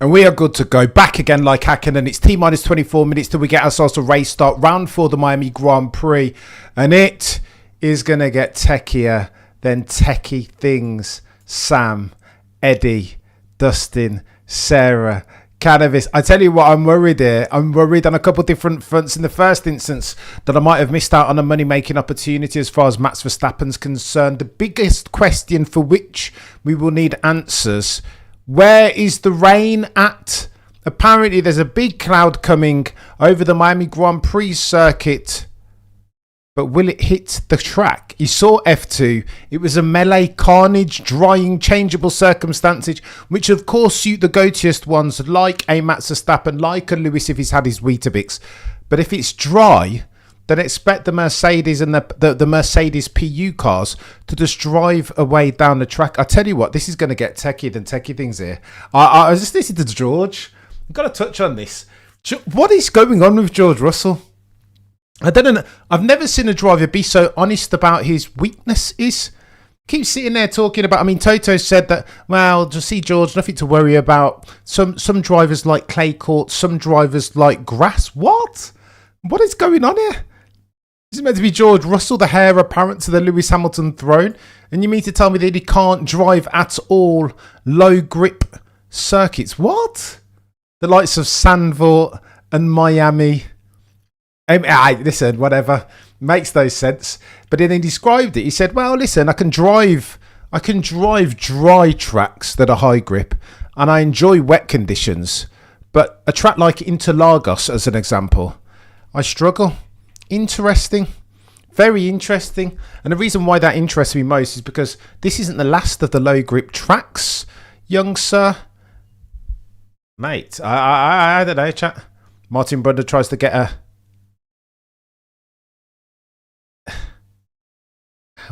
And we are good to go. Back again like hacking, and it's T-minus 24 minutes till we get ourselves a race start. Round 4 the Miami Grand Prix. And it is going to get techier than techie things. Sam, Eddie, Dustin, Sarah, Cannabis. I tell you what, I'm worried here. I'm worried on a couple of different fronts. In the first instance, that I might have missed out on a money-making opportunity as far as Max Verstappen's concerned. The biggest question for which we will need answers: where is the rain at? Apparently, there's a big cloud coming over the Miami Grand Prix circuit. But will it hit the track? You saw F2. It was a melee carnage, drying, changeable circumstances, which of course suit the go-toest ones like a Max Verstappen, like a Lewis if he's had his Weetabix. But if it's dry, then expect the Mercedes and the Mercedes PU cars to just drive away down the track. I tell you what, this is going to get techie than techie things here. I was just listening to George. I've got to touch on this. What is going on with George Russell? I don't know. I've never seen a driver be so honest about his weaknesses. Keep sitting there talking about. I mean, Toto said that. Well, just see, George, nothing to worry about. Some drivers like clay court. Some drivers like grass. What? What is going on here? This is meant to be George Russell, the heir apparent to the Lewis Hamilton throne, and you mean to tell me that he can't drive at all low grip circuits? What? The likes of Sandvort and Miami. Listen, whatever, makes no sense. But then he described it. He said, well, listen, I can drive dry tracks that are high grip, and I enjoy wet conditions. But a track like Interlagos, as an example, I struggle. Interesting. Very interesting. And the reason why that interests me most is because this isn't the last of the low grip tracks, young sir. Mate, I don't know, chat. Martin Brundle tries to get a...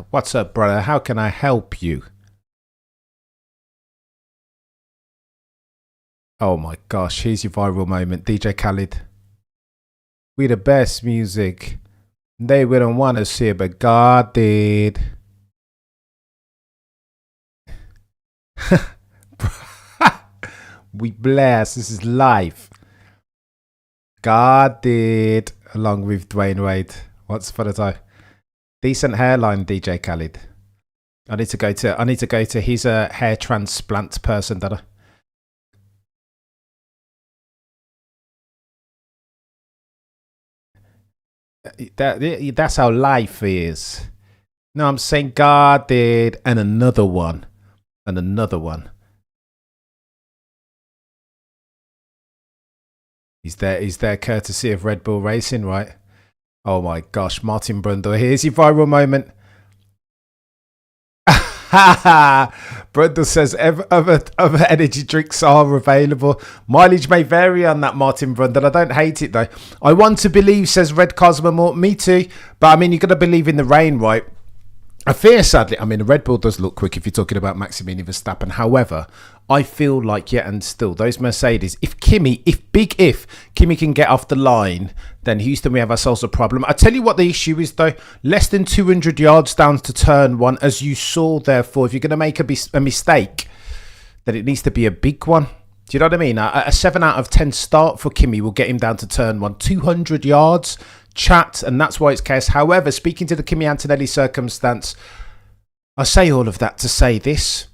What's up, brother? How can I help you? Oh my gosh, here's your viral moment, DJ Khaled. We the best music. They wouldn't want us here, but God did. We bless. This is life. God did. Along with Dwayne Wade. What's for the time? Decent hairline, DJ Khaled. I need to go to. He's a hair transplant person, that that's how life is. No, I'm saying God did, and another one, and another one. He's there courtesy of Red Bull Racing, right? Oh my gosh, Martin Brundle. Here's your viral moment. Brundle says other energy drinks are available. Mileage may vary on that, Martin Brundle. I don't hate it though. I want to believe, says Red Cosmo. Me too. But I mean, you've got to believe in the rain, right? I fear, sadly, I mean, the Red Bull does look quick if you're talking about Maximilian Verstappen. However, I feel like, yet and still, those Mercedes, if Kimi can get off the line, then Houston, we have ourselves a problem. I tell you what the issue is, though. Less than 200 yards down to turn one, as you saw, therefore, if you're going to make a mistake, then it needs to be a big one. Do you know what I mean? A 7 out of 10 start for Kimi will get him down to turn one. 200 yards, chat, and that's why it's chaos. However, speaking to the Kimi Antonelli circumstance, I say all of that to say this.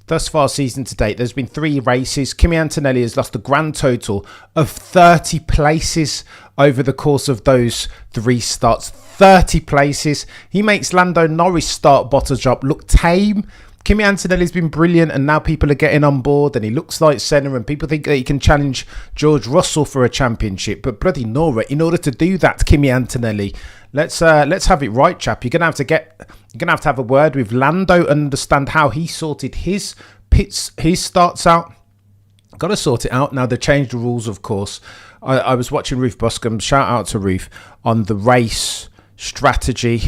Thus far season to date, there's been 3 races. Kimi Antonelli has lost a grand total of 30 places over the course of those 3 starts. 30 places. He makes Lando Norris start Bottas look tame. Kimi Antonelli's been brilliant, and now people are getting on board, and he looks like Senna, and people think that he can challenge George Russell for a championship. But bloody Nora, in order to do that, Kimi Antonelli, let's have it right, chap. You're gonna have to have a word with Lando and understand how he sorted his starts out. Got to sort it out now. They changed the rules, of course. I was watching Ruth Buscombe. Shout out to Ruth on the race strategy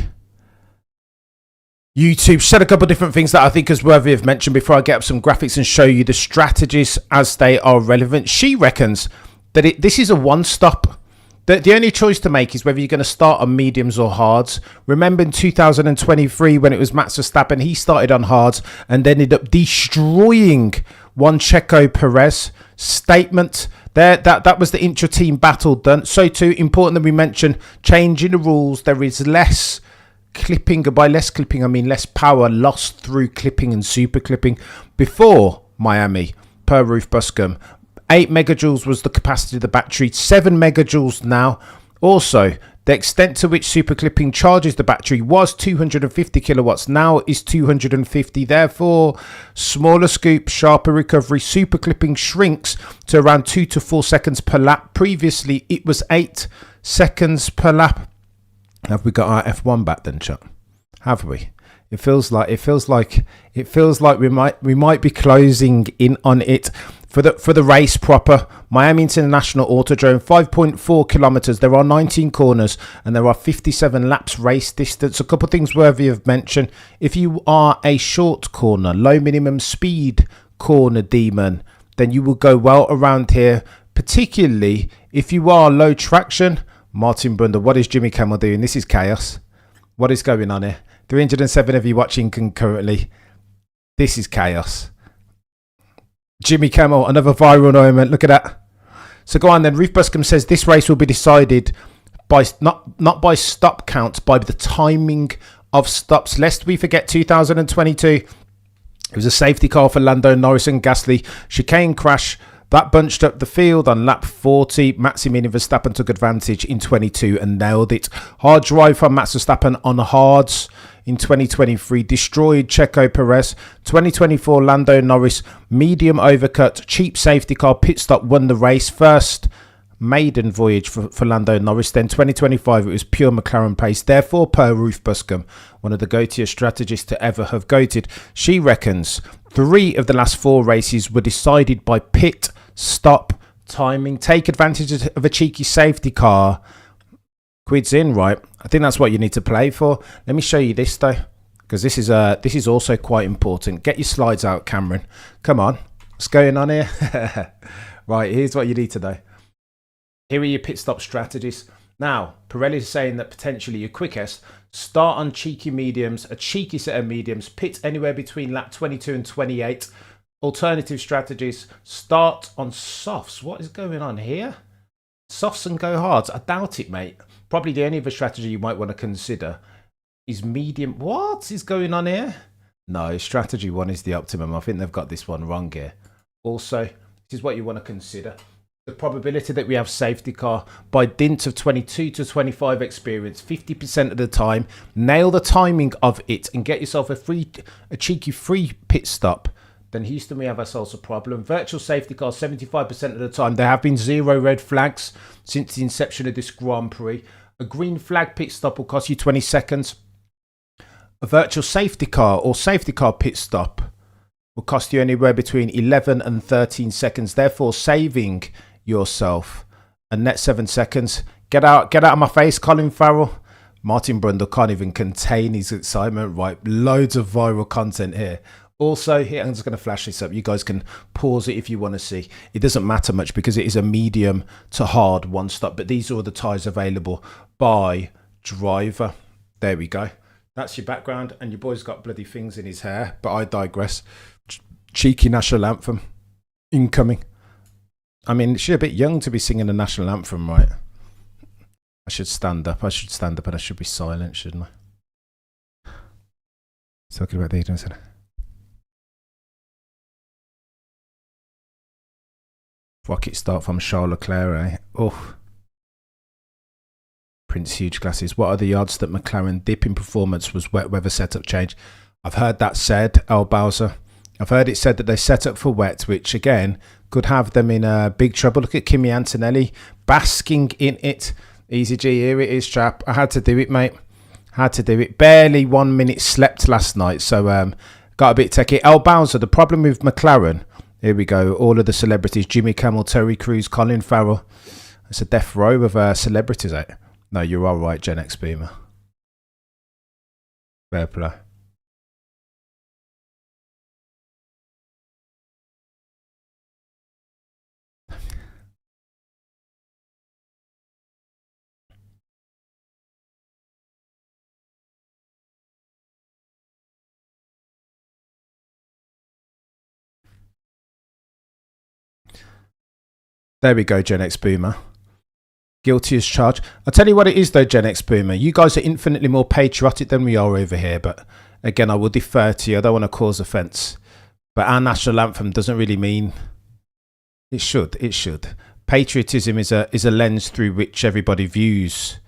YouTube. Said a couple of different things that I think is worthy of mention before I get up some graphics and show you the strategies as they are relevant. She reckons that this is a one-stop. The only choice to make is whether you're going to start on mediums or hards. Remember in 2023 when it was Max Verstappen, he started on hards and ended up destroying one Checo Perez. Statement there, that was the intra-team battle done. So too important that we mention changing the rules. There is less clipping. By less clipping, I mean less power lost through clipping and super clipping. Before Miami, per Ruth Buscombe, 8 megajoules was the capacity of the battery, 7 megajoules now. Also, the extent to which super clipping charges the battery was 250 kilowatts, now is 250. Therefore, smaller scoop, sharper recovery. Super clipping shrinks to around 2 to 4 seconds per lap. Previously, it was 8 seconds per lap. Have we got our F1 back then, Chuck? Have we? It feels like we might be closing in on it. For the race proper, Miami International Autodrome, 5.4 kilometers. There are 19 corners and there are 57 laps race distance. A couple of things worthy of mention. If you are a short corner, low minimum speed corner demon, then you will go well around here, particularly if you are low traction. Martin Brundle, what is Jimmy Kimmel doing? This is chaos. What is going on here? 307 of you watching concurrently. This is chaos. Jimmy Kimmel, another viral moment. Look at that. So go on then. Ruth Buscombe says this race will be decided by not by stop counts, by the timing of stops. Lest we forget 2022. It was a safety car for Lando Norris and Gasly. Chicane crash. That bunched up the field on lap 40. Maximilian Verstappen took advantage in 22 and nailed it. Hard drive from Max Verstappen on hards in 2023. Destroyed Checo Perez. 2024 Lando Norris. Medium overcut. Cheap safety car. Pit stop won the race. First maiden voyage for Lando Norris. Then 2025 it was pure McLaren pace. Therefore, per Ruth Buscombe, one of the goatiest strategists to ever have goated, she reckons 3 of the last 4 races were decided by pit stop timing. Take advantage of a cheeky safety car. Quids in, right? I think that's what you need to play for. Let me show you this though, because this is also quite important. Get your slides out, Cameron. Come on, what's going on here? Right, here's what you need to know. Here are your pit stop strategies. Now, Pirelli is saying that potentially your quickest, start on cheeky mediums, a cheeky set of mediums, pit anywhere between lap 22 and 28. Alternative strategies, start on softs. What is going on here? Softs and go hards. I doubt it, mate. Probably the only other strategy you might want to consider is medium. What is going on here? No, strategy 1 is the optimum. I think they've got this one wrong here. Also, this is what you want to consider. The probability that we have safety car by dint of 22 to 25 experience, 50% of the time. Nail the timing of it and get yourself a cheeky free pit stop. Then Houston, we have ourselves a problem. Virtual safety car, 75% of the time. There have been 0 red flags since the inception of this Grand Prix. A green flag pit stop will cost you 20 seconds. A virtual safety car or safety car pit stop will cost you anywhere between 11 and 13 seconds. Therefore, saving yourself a net 7 seconds. Get out of my face, Colin Farrell. Martin Brundle can't even contain his excitement. Right, loads of viral content here. Also, here, I'm just going to flash this up. You guys can pause it if you want to see. It doesn't matter much because it is a medium to hard one stop. But these are all the tyres available by driver. There we go. That's your background. And your boy's got bloody things in his hair. But I digress. Cheeky national anthem. Incoming. I mean, she's a bit young to be singing the national anthem, right? I should stand up. I should stand up and I should be silent, shouldn't I? Talking about the don't rocket start from Charles Leclerc, eh? Oh. Prince huge glasses. What are the odds that McLaren dip in performance was wet weather setup change? I've heard that said, El Bowser. I've heard it said that they set up for wet, which again could have them in big trouble. Look at Kimi Antonelli basking in it. Easy G, here it is, chap. I had to do it, mate. Had to do it. Barely 1 minute slept last night, so got a bit techie. El Bowser, the problem with McLaren. Here we go. All of the celebrities. Jimmy Kimmel, Terry Crews, Colin Farrell. It's a death row of celebrities, eh? No, you're all right, Gen X Beamer. Fair play. There we go, Gen X Boomer. Guilty as charged. I'll tell you what it is though, Gen X Boomer. You guys are infinitely more patriotic than we are over here. But again, I will defer to you. I don't want to cause offence. But our national anthem doesn't really mean... It should. It should. Patriotism is a lens through which everybody views.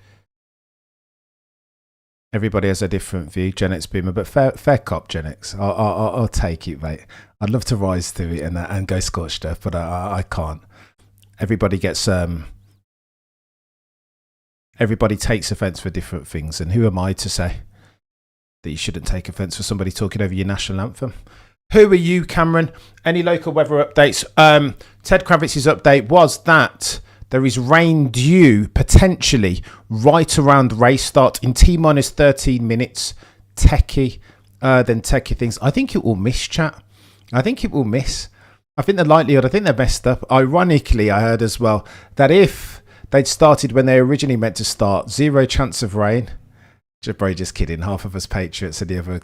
Everybody has a different view, Gen X Boomer. But fair cop, Gen X. I'll take it, mate. I'd love to rise to it and go scorched earth, but I can't. Everybody gets... Everybody takes offence for different things, and who am I to say that you shouldn't take offence for somebody talking over your national anthem? Who are you, Cameron? Any local weather updates? Ted Kravitz's update was that there is rain due potentially right around race start in T-minus 13 minutes. Techie, then techie things. I think it will miss, chat. I think it will miss. I think the likelihood, I think they're messed up. Ironically, I heard as well that if they'd started when they originally meant to start, 0 chance of rain. Just kidding. Half of us patriots and the other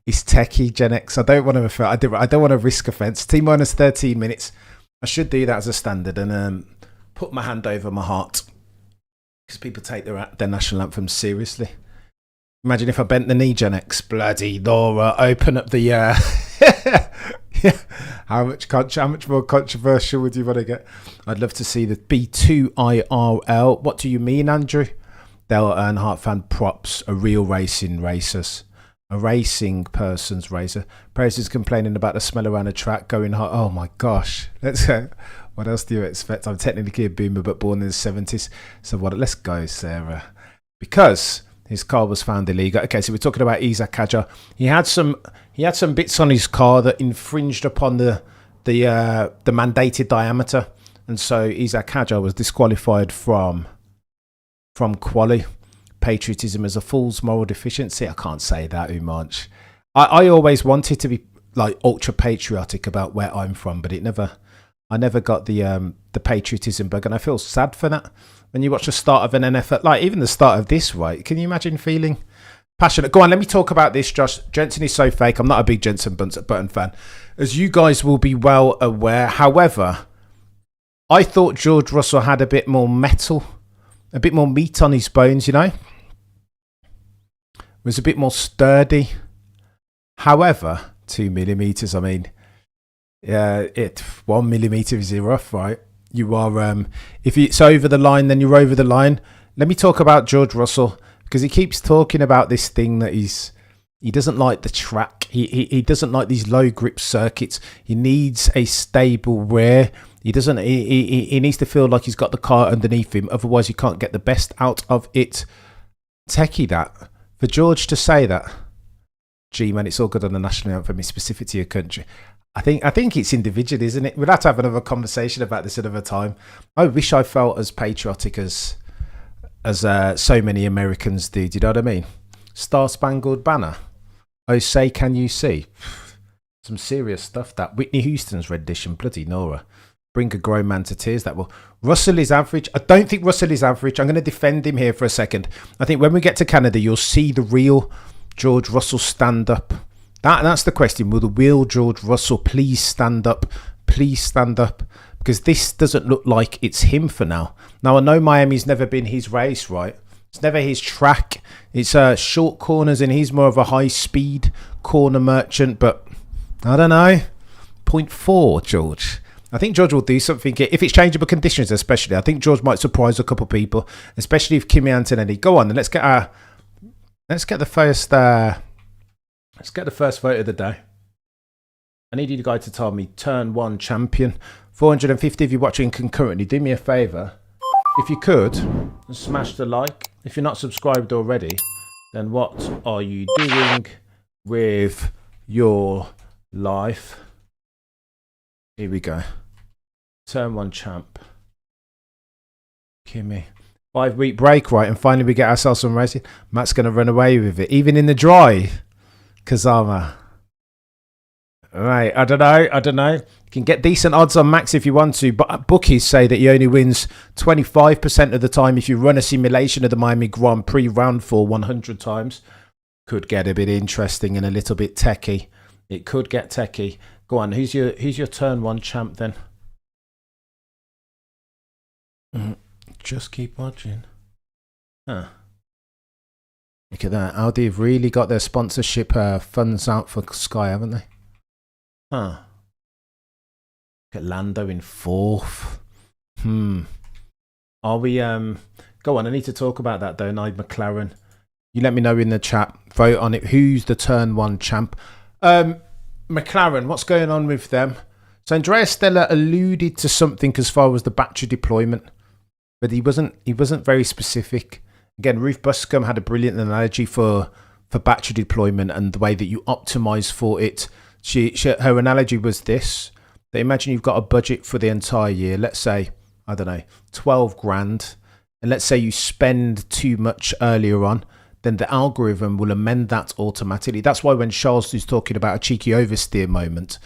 is techie, Gen X. I don't want to risk offence. T-minus 13 minutes. I should do that as a standard and put my hand over my heart because people take their national anthem seriously. Imagine if I bent the knee, Gen X. Bloody Laura, open up the... Yeah. How much more controversial would you want to get? I'd love to see the B2IRL. What do you mean, Andrew? Dale Earnhardt fan props. A real racing racers. A racing person's racer. Praise is complaining about the smell around the track going hot. Oh my gosh. Let's go. What else do you expect? I'm technically a boomer, but born in the 70s. So what? Let's go, Sarah. Because his car was found illegal. Okay, so we're talking about Isaac Hadjar. He had some bits on his car that infringed upon the mandated diameter, and so Isaac Hadjar was disqualified from quali. Patriotism is a fool's moral deficiency. I can't say that, Umanch. I always wanted to be like ultra patriotic about where I'm from, but I never got the patriotism bug, and I feel sad for that. When you watch the start of an NFL, like even the start of this, right? Can you imagine feeling passionate? Go on, let me talk about this, Josh. Jensen is so fake. I'm not a big Jensen Button fan, as you guys will be well aware. However, I thought George Russell had a bit more metal, a bit more meat on his bones, you know? Was a bit more sturdy. However, 2 millimeters, I mean, 1 millimeter is rough, right? You are, if it's over the line, then you're over the line. Let me talk about George Russell, because he keeps talking about this thing that he doesn't like the track. He doesn't like these low grip circuits. He needs a stable rear. He needs to feel like he's got the car underneath him. Otherwise, you can't get the best out of it. Techie that. For George to say that, gee, man, it's all good on the national anthem. It's specific to your country. I think it's individual, isn't it? We'll have to have another conversation about this another time. I wish I felt as patriotic as so many Americans do. Do you know what I mean? Star Spangled Banner. Oh, say can you see? Some serious stuff. That Whitney Houston's rendition. Bloody Nora. Bring a grown man to tears. That will. Russell is average. I don't think Russell is average. I'm going to defend him here for a second. I think when we get to Canada, you'll see the real George Russell stand up. That's the question. Will George Russell please stand up? Please stand up. Because this doesn't look like it's him for now. Now, I know Miami's never been his race, right? It's never his track. It's short corners and he's more of a high-speed corner merchant. But I don't know. 0.4, George. I think George will do something. If it's changeable conditions, especially. I think George might surprise a couple of people. Especially if Kimi Antonelli. Go on, and let's get the first... Let's get the first vote of the day. I need you guys to tell me turn 1 champion. 450 if you're watching concurrently. Do me a favour. If you could, smash the like. If you're not subscribed already, then what are you doing with your life? Here we go. Turn 1 champ. Kimmy. 5-week break, right? And finally we get ourselves some racing. Matt's going to run away with it. Even in the drive. Kazama. Right, I don't know. You can get decent odds on Max if you want to, but bookies say that he only wins 25% of the time if you run a simulation of the Miami Grand Prix round 4 100 times. Could get a bit interesting and a little bit techie. It could get techie. Go on, who's your turn 1 champ then? Just keep watching. Huh. Look at that. Audi have really got their sponsorship funds out for Sky, haven't they? Huh. Look at Lando in 4th. Are we go on, I need to talk about that, don't I? McLaren. You let me know in the chat. Vote on it. Who's the turn 1 champ? McLaren, what's going on with them? So Andrea Stella alluded to something as far as the battery deployment, but he wasn't very specific. Again, Ruth Buscombe had a brilliant analogy for battery deployment and the way that you optimize for it. Her analogy was this: that imagine you've got a budget for the entire year, let's say, I don't know, 12 grand, and let's say you spend too much earlier on, then the algorithm will amend that automatically. That's why when Charles is talking about a cheeky oversteer moment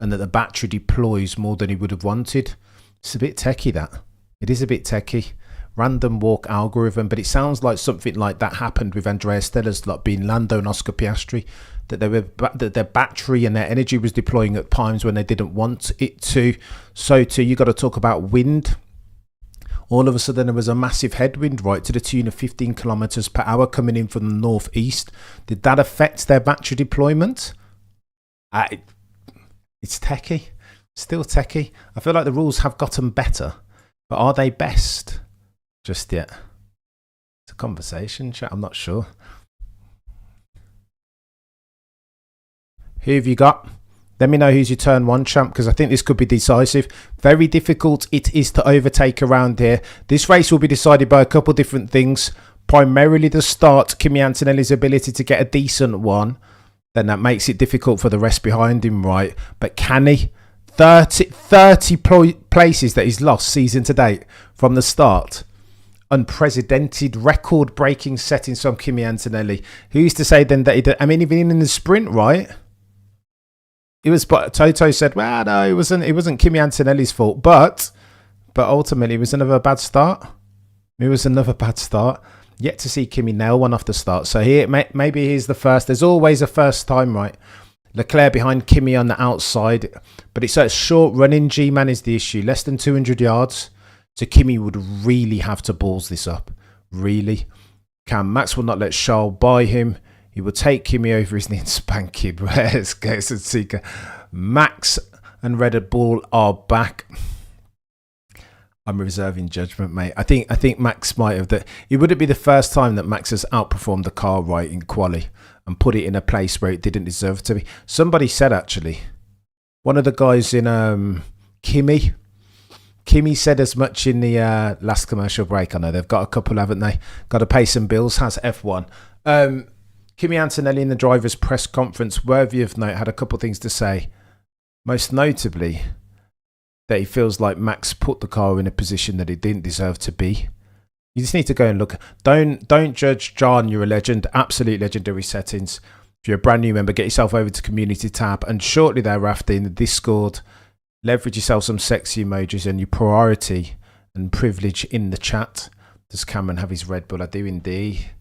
and that the battery deploys more than he would have wanted, it's a bit techie, that. It is a bit techie. Random walk algorithm, but it sounds like something like that happened with Andrea Stella's lot being Lando and Oscar Piastri, that their battery and their energy was deploying at times when they didn't want it to. So too, you got to talk about wind. All of a sudden there was a massive headwind, right, to the tune of 15 kilometers per hour coming in from the northeast. Did that affect their battery deployment? It's techie, still techie. I feel like the rules have gotten better, but are they best just yet? It's a conversation, chat. I'm not sure. Who have you got? Let me know who's your turn 1 champ, because I think this could be decisive. Very difficult it is to overtake around here. This race will be decided by a couple different things. Primarily the start, Kimi Antonelli's ability to get a decent one. Then that makes it difficult for the rest behind him, right? But can he? 30 places that he's lost season to date from the start. Unprecedented record-breaking settings from Kimi Antonelli. Who's to say then that he did? I mean, even in the sprint, right? It was, but Toto said, well, no, it wasn't Kimi Antonelli's fault, but ultimately it was another bad start. It was another bad start. Yet to see Kimi nail one off the start. So here, maybe he's the first. There's always a first time, right? Leclerc behind Kimi on the outside, but it's a short running. G-Man is the issue. Less than 200 yards. So Kimi would really have to balls this up. Really. Max will not let Charles buy him. He will take Kimi over his knee and spank him. Where's Gates and Seeker? Max and Red Bull are back. I'm reserving judgment, mate. I think Max might have that. It wouldn't be the first time that Max has outperformed the car right in quali and put it in a place where it didn't deserve to be. Somebody said, actually, one of the guys in Kimi said as much in the last commercial break. I know they've got a couple, haven't they? Got to pay some bills. Has F1. Kimi Antonelli in the driver's press conference, worthy of note, had a couple of things to say. Most notably, that he feels like Max put the car in a position that it didn't deserve to be. You just need to go and look. Don't judge John. You're a legend. Absolute legendary settings. If you're a brand new member, get yourself over to Community tab, and shortly thereafter in the Discord, leverage yourself some sexy emojis and your priority and privilege in the chat. Does Cameron have his Red Bull? I do indeed.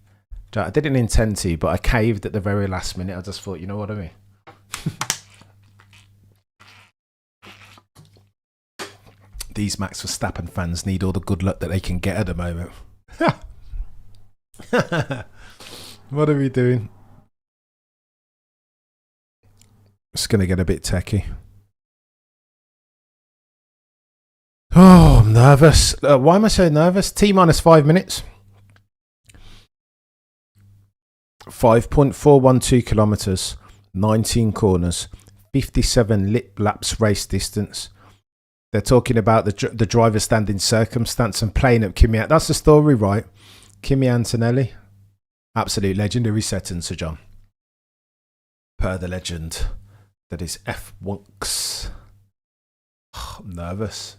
I didn't intend to, but I caved at the very last minute. I just thought, you know what I mean? These Max Verstappen fans need all the good luck that they can get at the moment. What are we doing? It's going to get a bit techie. Oh, I'm nervous. Why am I so nervous? T-minus 5 minutes. 5.412 kilometers, 19 corners, 57 laps race distance. They're talking about the driver standing circumstance and playing up Kimi. That's the story, right? Kimi Antonelli, absolute legendary setting, Sir John. Per the legend that is F1. Oh, I'm nervous.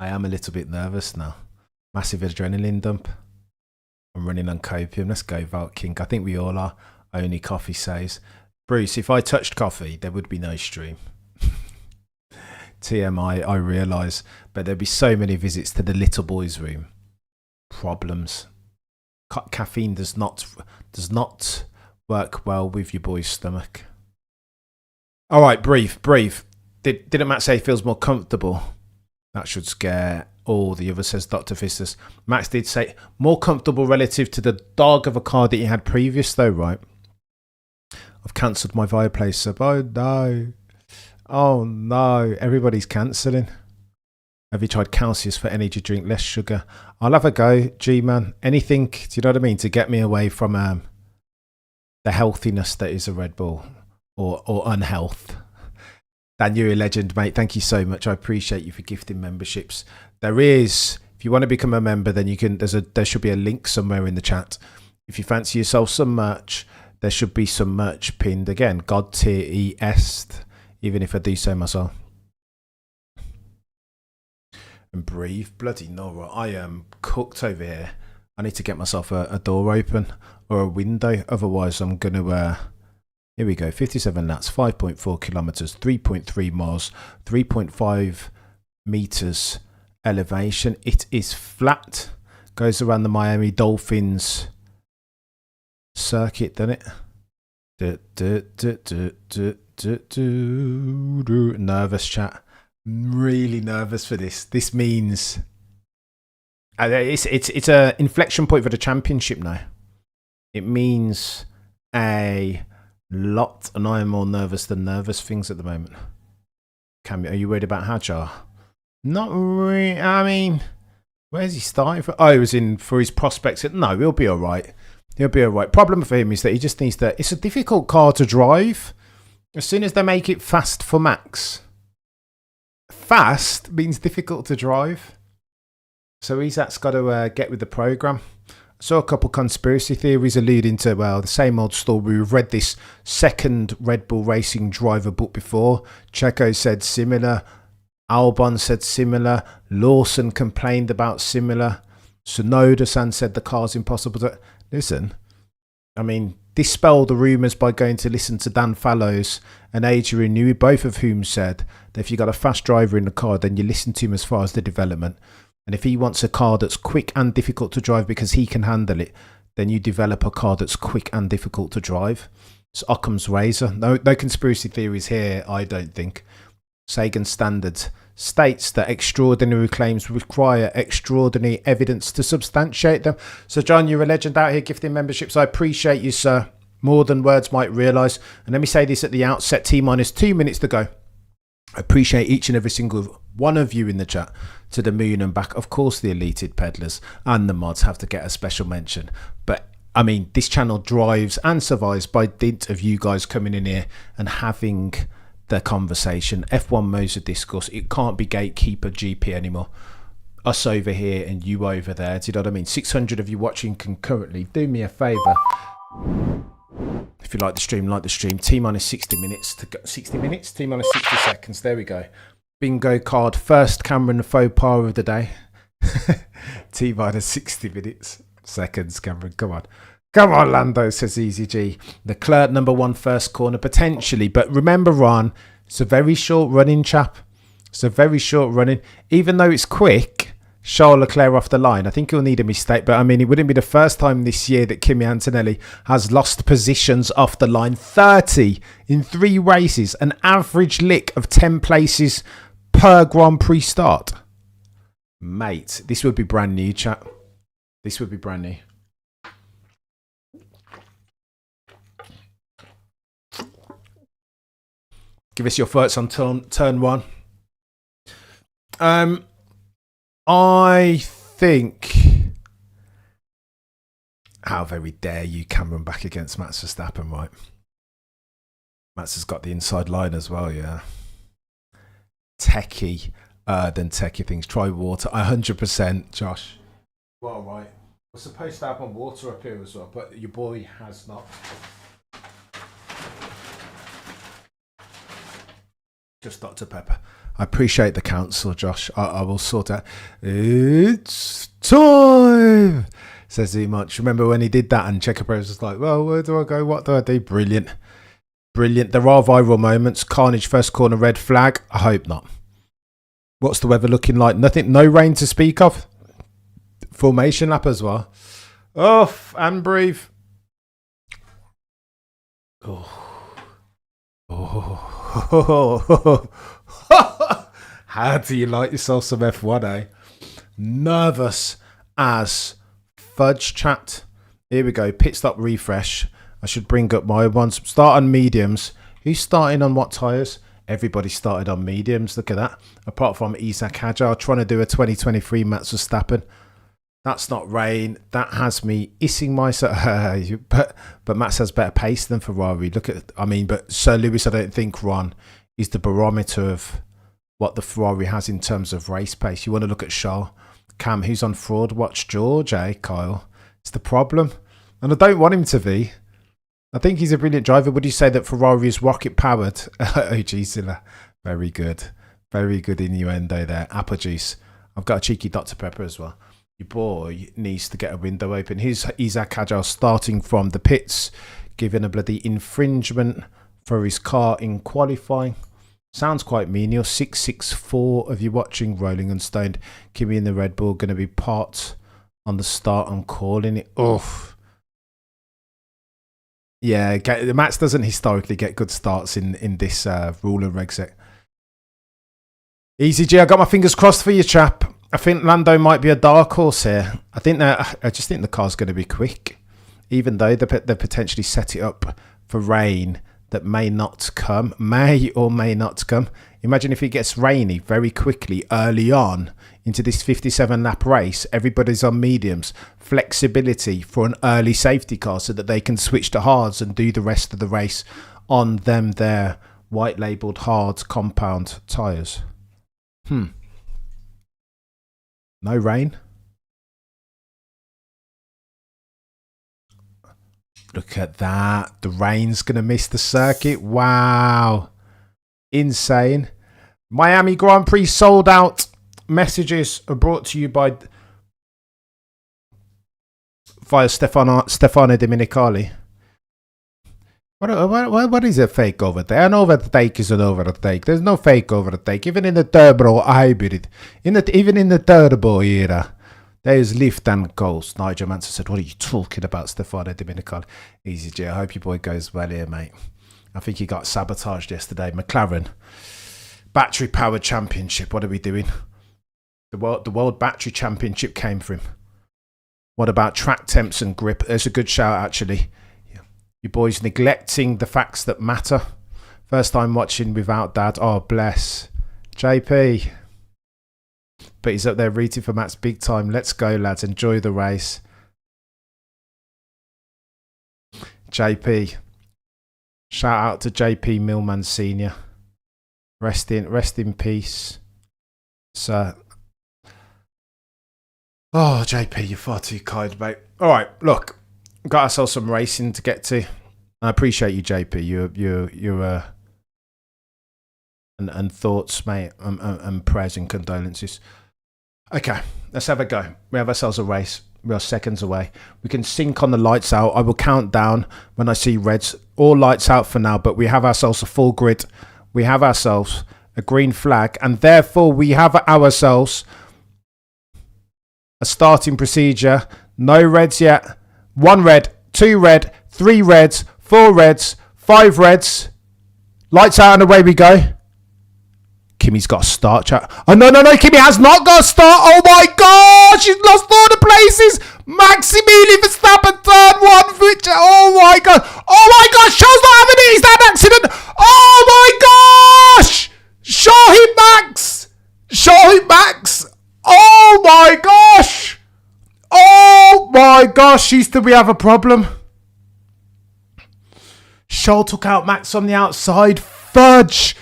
I am a little bit nervous now. Massive adrenaline dump. I'm running on copium. Let's go, Vault King. I think we all are. Only coffee says. Bruce, if I touched coffee, there would be no stream. TMI, I realise. But there'd be so many visits to the little boy's room. Problems. Caffeine does not work well with your boy's stomach. All right, brief. Didn't Matt say he feels more comfortable? That should scare all the other, says Dr. Fistus. Max did say more comfortable relative to the dog of a car that he had previous, though, right? I've cancelled my Viaplay sub. Oh no. Oh no. Everybody's cancelling. Have you tried Calcius for energy drink? Less sugar. I'll have a go, G-Man. Anything, do you know what I mean? To get me away from the healthiness that is a Red Bull or unhealth. Dan, you're a legend, mate. Thank you so much. I appreciate you for gifting memberships. There is, if you want to become a member, then you can, there should be a link somewhere in the chat. If you fancy yourself some merch, there should be some merch pinned. Again, God tier est, even if I do so myself. And breathe. Bloody Nora. I am cooked over here. I need to get myself a door open or a window. Otherwise, I'm going to... here we go. 57 knots, 5.4 kilometers, 3.3 miles, 3.5 meters elevation. It is flat. Goes around the Miami Dolphins circuit, doesn't it? Nervous, chat. Really nervous for this. This means it's a inflection point for the championship now. It means a lot, and I am more nervous than nervous things at the moment. Are you worried about Hajar? Not really. I mean, where's he starting from? Oh, he was in for his prospects. No, he'll be all right. He'll be all right. Problem for him is that he just needs to. It's a difficult car to drive. As soon as they make it fast for Max. Fast means difficult to drive. So that's got to get with the program. I saw a couple conspiracy theories alluding to, well, the same old story. We've read this second Red Bull Racing driver book before. Checo said similar. Albon said similar. Lawson complained about similar. Tsunoda-san said the car's impossible to... Listen, I mean, dispel the rumours by going to listen to Dan Fallows and Adrian Newey, both of whom said that if you've got a fast driver in the car, then you listen to him as far as the development. And if he wants a car that's quick and difficult to drive because he can handle it, then you develop a car that's quick and difficult to drive. It's Occam's razor. No conspiracy theories here, I don't think. Sagan Standard states that extraordinary claims require extraordinary evidence to substantiate them. So, John, you're a legend out here gifting memberships. I appreciate you, sir. More than words might realise. And let me say this at the outset, T-minus 2 minutes to go. I appreciate each and every single one of you in the chat to the moon and back. Of course, the Elated Peddlers and the mods have to get a special mention. But, I mean, this channel drives and survives by dint of you guys coming in here and having the conversation. F1 modes of discourse. It can't be gatekeeper GP anymore. Us over here and you over there. Do you know what I mean? 600 of you watching concurrently. Do me a favour. If you like the stream, like the stream. T-minus 60 minutes to go. 60 minutes? T-minus 60 seconds. There we go. Bingo card. First Cameron faux pas of the day. T-minus 60 minutes. Seconds, Cameron. Come on. Come on, Lando, says Easy G. Leclerc #1 first corner, potentially. But remember, Ron, it's a very short running, chap. It's a very short running. Even though it's quick, Charles Leclerc off the line. I think he'll need a mistake. But, I mean, it wouldn't be the first time this year that Kimi Antonelli has lost positions off the line. 30 in 3 races. An average lick of 10 places per Grand Prix start. Mate, this would be brand new, chap. This would be brand new. Give us your thoughts on turn 1. I think... How very dare you, Cameron, back against Max Verstappen, right? Max has got the inside line as well, yeah. Techie than techie things. Try water. 100%, Josh. Well, right. We're supposed to have on water up here as well, but your boy has not. Just Dr. Pepper. I appreciate the counsel, Josh. I will sort out. It's time, says he much. Remember when he did that and Checo Perez was like, well, where do I go? What do I do? Brilliant. Brilliant. There are viral moments. Carnage first corner, red flag. I hope not. What's the weather looking like? Nothing. No rain to speak of. Formation lap as well. Off and breathe. Oh. Oh. How do you like yourself some F1, eh? Nervous as fudge, chat. Here we go. Pit stop refresh. I should bring up my ones. Start on mediums. Who's starting on what tyres? Everybody started on mediums. Look at that. Apart from Isaac Hajar trying to do a 2023 Max Verstappen. That's not rain. That has me hissing myself. But Max has better pace than Ferrari. Look at, I mean, but Sir Lewis, I don't think, Ron, is the barometer of what the Ferrari has in terms of race pace. You want to look at Charles. Cam, who's on fraud? Watch George, Kyle. It's the problem. And I don't want him to be. I think he's a brilliant driver. Would you say that Ferrari is rocket powered? Oh, geez, very good. Very good innuendo there. Apple juice. I've got a cheeky Dr. Pepper as well. Your boy needs to get a window open. Here's Isaac Hajar starting from the pits, giving a bloody infringement for his car in qualifying. Sounds quite menial. 664 of you watching Rolling and Stoned. Kimi in the Red Bull going to be part on the start. I'm calling it. Oof. Yeah, Max doesn't historically get good starts in this rule and reg set. Easy G, I got my fingers crossed for you, chap. I think Lando might be a dark horse here. I just think the car's going to be quick, even though they potentially set it up for rain that may not come, may or may not come. Imagine if it gets rainy very quickly early on into this 57 lap race. Everybody's on mediums. Flexibility for an early safety car so that they can switch to hards and do the rest of the race on them their white labeled hard compound tyres. No rain. Look at that. The rain's going to miss the circuit. Wow. Insane. Miami Grand Prix sold out. Messages are brought to you via Stefano Domenicali. What is a fake overtake? An overtake is an overtake. There's no fake overtake. Even in the turbo hybrid, even in the turbo era, there's lift and goals. Nigel Mansell said, "What are you talking about, Stefano Domenicali?" Easy G. I hope your boy goes well here, mate. I think he got sabotaged yesterday. McLaren battery powered championship. What are we doing? The world battery championship came for him. What about track temps and grip? There's a good shout, actually. You boys neglecting the facts that matter. First time watching without dad. Oh, bless. JP. But he's up there rooting for Matt's big time. Let's go, lads. Enjoy the race. JP. Shout out to JP Millman Sr. Rest in peace, sir. Oh, JP, you're far too kind, mate. All right, look, got ourselves some racing to get to. I appreciate you, JP. You're and thoughts, mate, and prayers and condolences. Okay, let's have a go. We have ourselves a race. We are seconds away. We can sync on the lights out. I will count down when I see reds. All lights out for now, but we have ourselves a full grid. We have ourselves a green flag, and therefore we have ourselves a starting procedure. No reds yet. 1 red, 2 red, 3 reds, 4 reds, 5 reds. Lights out and away we go. Kimmy's got a start, chat. Oh, no. Kimmy has not got a start. Oh, my God. She's lost all the places. Maximilian Verstappen, turn 1. Oh, my God. Oh, my gosh. Charles not having it. Is that an accident? Oh, my gosh. Show him, Max. Oh, my gosh. Oh, my gosh. Do we have a problem? Charles took out Max on the outside. Fudge.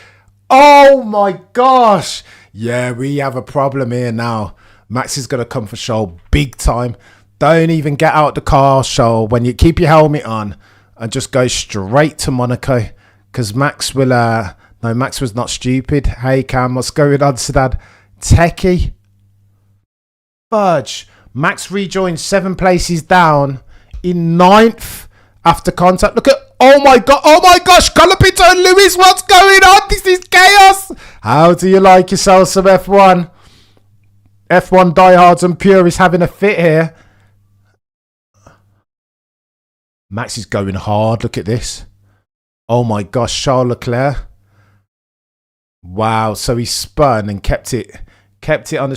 Oh my gosh. Yeah, we have a problem here now. Max is going to come for Charles big time. Don't even get out the car, Charles. When you keep your helmet on and just go straight to Monaco. Because Max will... No, Max was not stupid. Hey, Cam, what's going on, Sedan? Techie. Fudge. Max rejoined 7 places down in 9th after contact. Look at... Oh my gosh, Colapinto and Lewis, what's going on? This is chaos. How do you like yourself some F1? F1 diehards and purists having a fit here. Max is going hard, look at this. Oh my gosh, Charles Leclerc. Wow, so he spun and kept it Kept it on the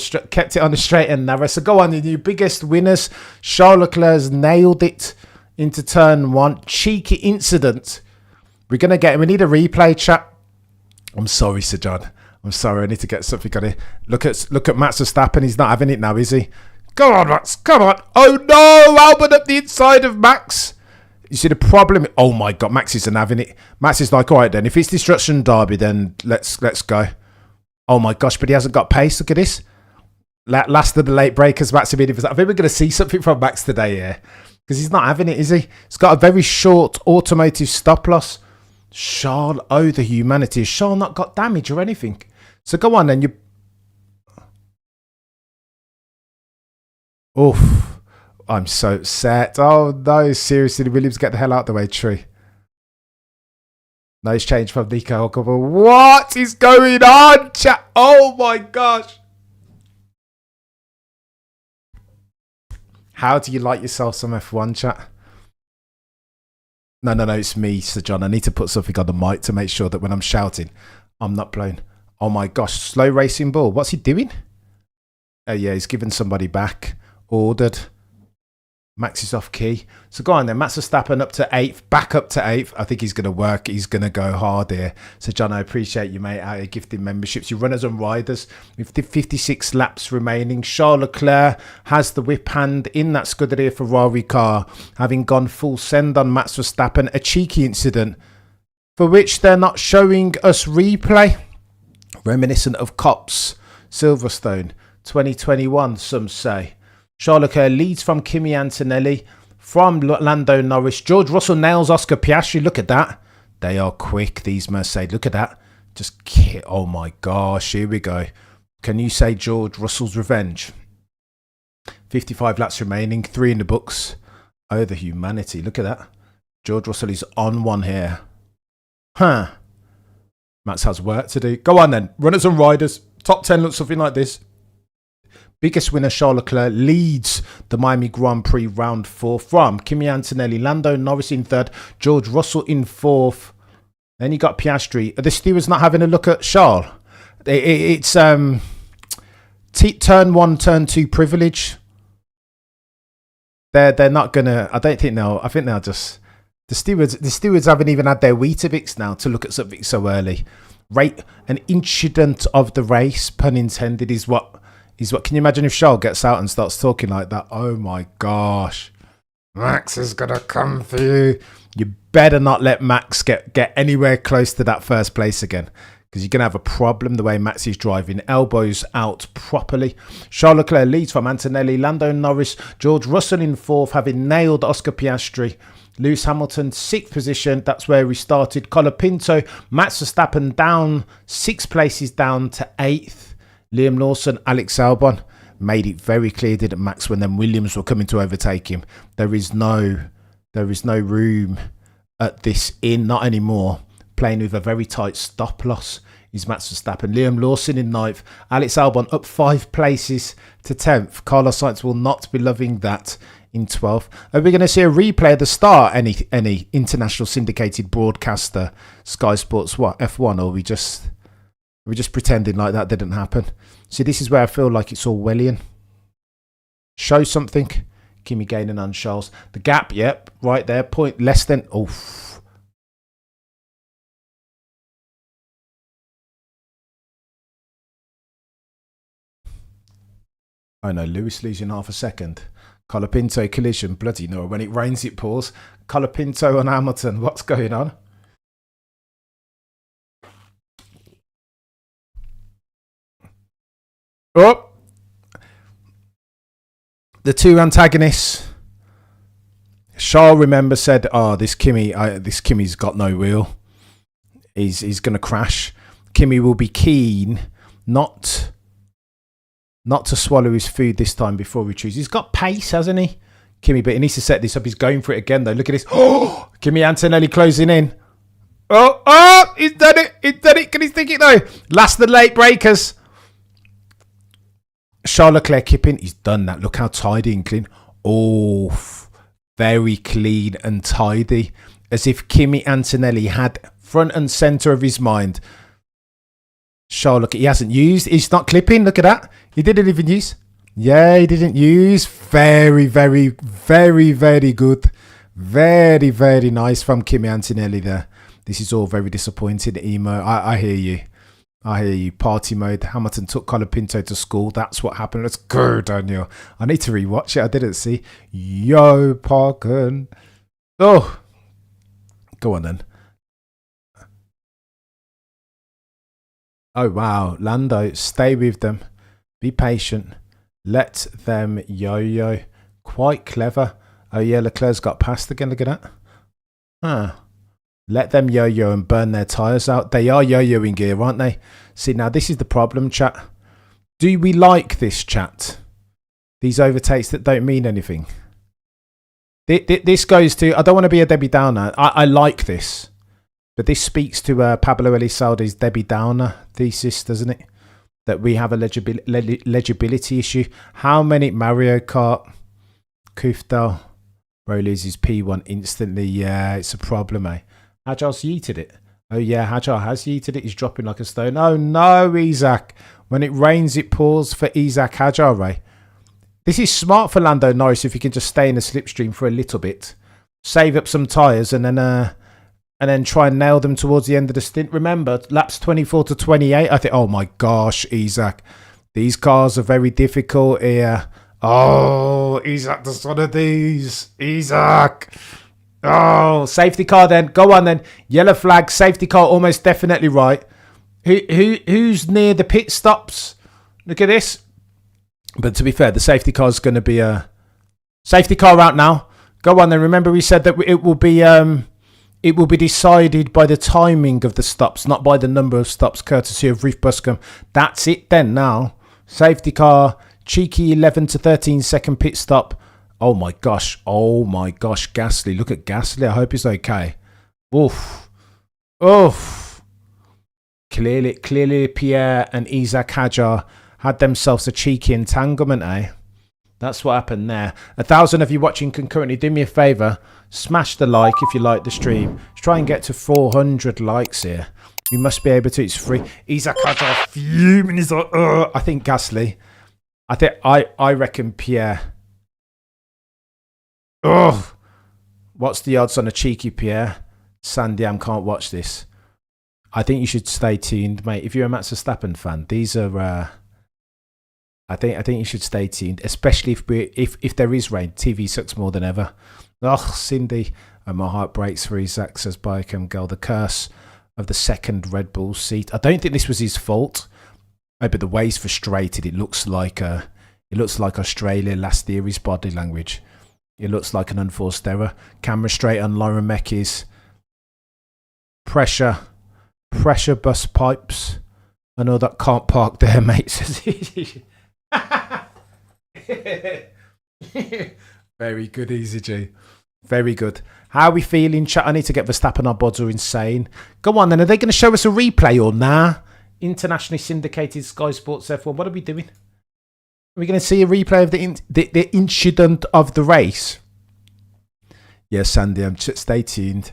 straight and narrow. So go on, your biggest winners. Charles Leclerc's nailed it into turn one. Cheeky incident. We need a replay, chat. I'm sorry, Sir John. I'm sorry. I need to get something on it. Look at Max Verstappen. He's not having it now, is he? Go on, Max. Come on. Oh no, Albon up the inside of Max. You see the problem? Oh my God, Max isn't having it. Max is like, all right then. If it's Destruction Derby, then let's go. Oh my gosh, but he hasn't got pace. Look at this. Last of the late breakers, Max. I think we're going to see something from Max today, yeah. Because he's not having it, is he? He's got a very short automotive stop loss. Charles, oh, the humanity. Has Charles not got damage or anything? So go on then. Oof. I'm so upset. Oh no, seriously. Williams, get the hell out of the way, tree. Nice change from Nico. What is going on, chat? Oh my gosh. How do you like yourself some F1, chat? No, it's me, Sir John. I need to put something on the mic to make sure that when I'm shouting, I'm not blown. Oh my gosh, slow racing ball. What's he doing? Oh yeah, he's giving somebody back. Ordered. Max is off key. So go on then. Max Verstappen up to 8th. Back up to 8th. I think he's going to work. He's going to go hard here. So John, I appreciate you, mate, out here gifting memberships. You runners and riders with the 56 laps remaining. Charles Leclerc has the whip hand in that Scuderia Ferrari car, having gone full send on Max Verstappen. A cheeky incident for which they're not showing us replay. Reminiscent of Cops, Silverstone, 2021, some say. Charles Leclerc leads from Kimi Antonelli, from Lando Norris. George Russell nails Oscar Piastri. Look at that. They are quick, these Mercedes. Look at that. Oh my gosh, here we go. Can you say George Russell's revenge? 55 laps remaining, 3 in the books. Oh, the humanity. Look at that. George Russell is on one here. Huh. Max has work to do. Go on then. Runners and riders. Top 10 looks something like this. Biggest winner, Charles Leclerc, leads the Miami Grand Prix round 4 from Kimi Antonelli, Lando Norris in 3rd, George Russell in 4th. Then you got Piastri. Are the stewards not having a look at Charles? It's turn 1, turn 2 privilege. They're not gonna. I don't think they'll. I think they'll just. The stewards haven't even had their Weetabix now to look at something so early. An incident of the race, pun intended, is what. Can you imagine if Charles gets out and starts talking like that? Oh my gosh. Max is going to come for you. You better not let Max get anywhere close to that first place again, because you're going to have a problem the way Max is driving. Elbows out properly. Charles Leclerc leads from Antonelli, Lando Norris, George Russell in 4th, having nailed Oscar Piastri. Lewis Hamilton, 6th position. That's where we started. Colapinto, Max Verstappen down 6 places down to 8th. Liam Lawson, Alex Albon made it very clear, didn't Max, when then Williams were coming to overtake him. There is no room at this not anymore. Playing with a very tight stop loss is Max Verstappen. Liam Lawson in 9th. Alex Albon up 5 places to 10th. Carlos Sainz will not be loving that in 12th. Are we going to see a replay of the start? Any international syndicated broadcaster, Sky Sports, F1, or are we just pretending like that didn't happen? See, this is where I feel like it's Orwellian. Show something. Kimi gaining on Charles. The gap, yep, right there. Point less than. Oof. Oh no, Lewis losing half a second. Colapinto collision. Bloody no. When it rains, it pours. Colapinto on Hamilton. What's going on? Oh, the two antagonists. Charles, remember, said, "Oh, this Kimi's got no wheel. He's going to crash. Kimi will be keen not to swallow his food this time before we choose. He's got pace, hasn't he, Kimi? But he needs to set this up. He's going for it again, though. Look at this. Oh, Kimi Antonelli closing in. Oh, he's done it. He's done it. Can he stick it though? Last of the late breakers." Charles Leclerc kipping. He's done that. Look how tidy and clean. Oh, very clean and tidy. As if Kimi Antonelli had front and centre of his mind Show, look, he hasn't used. He's not clipping. Look at that. He didn't even use. Yeah, he didn't use. Very, very, very, very good. Very, very nice from Kimi Antonelli there. This is all very disappointing. Emo, I hear you. I hear you. Party mode. Hamilton took Colapinto to school. That's what happened. Let's go, Daniel. I need to rewatch it. I didn't see. Yo, Parkin. Oh. Go on then. Oh, wow. Lando, stay with them. Be patient. Let them yo-yo. Quite clever. Oh, yeah, Leclerc's got past again. Look at that. Huh. Let them yo-yo and burn their tyres out. They are yo-yoing gear, aren't they? See, now this is the problem, chat. Do we like this, chat? These overtakes that don't mean anything. This goes to... I don't want to be a Debbie Downer. I like this. But this speaks to Pablo Elizalde's Debbie Downer thesis, doesn't it? That we have a legibility issue. How many Mario Kart, Kufdal, Bro loses P1 instantly? Yeah, it's a problem, eh? Hajar's yeeted it. Oh yeah, Hajar has yeeted it. He's dropping like a stone. Oh no, Isaac. When it rains, it pours for Isaac Hajar, eh? This is smart for Lando Norris if he can just stay in the slipstream for a little bit. Save up some tyres and then try and nail them towards the end of the stint. Remember, laps 24 to 28. I think, oh my gosh, Isaac. These cars are very difficult here. Oh, Isaac does one of these. Isaac. Oh, safety car then. Go on then. Yellow flag, safety car almost definitely right. Who's near the pit stops? Look at this. But to be fair, the safety car is going to be a safety car out now. Go on then. Remember we said that it will be decided by the timing of the stops, not by the number of stops, courtesy of Reef Buscombe. That's it then now. Safety car, cheeky 11 to 13 second pit stop. Oh my gosh. Oh my gosh. Gasly. Look at Gasly. I hope he's okay. Oof. Oof. Clearly Pierre and Isaac Hajar had themselves a cheeky entanglement, eh? That's what happened there. 1,000 of you watching concurrently, do me a favour. Smash the like if you like the stream. Let's try and get to 400 likes here. We must be able to. It's free. Isaac Hajar fuming. He's like, I think Gasly. I reckon Pierre. Oh, what's the odds on a cheeky Pierre? Sandiam can't watch this. I think you should stay tuned, mate. If you're a Max Verstappen fan, these are. I think you should stay tuned, especially if there is rain. TV sucks more than ever. Oh, Cindy, and my heart breaks for Isaac, says Biochem Girl. The curse of the second Red Bull seat. I don't think this was his fault. But the way he's frustrated, it looks like Australia last year. His body language. It looks like an unforced error. Camera straight on Lauren Mecky's. Pressure bus pipes. I know that can't park there, mate. Very good, Easy G. Very good. How are we feeling, chat? I need to get Verstappen. Our bods are insane. Go on then. Are they going to show us a replay or nah? Internationally syndicated Sky Sports F1. What are we doing? Are we going to see a replay of the incident of the race? Yes, Sandy. Stay tuned.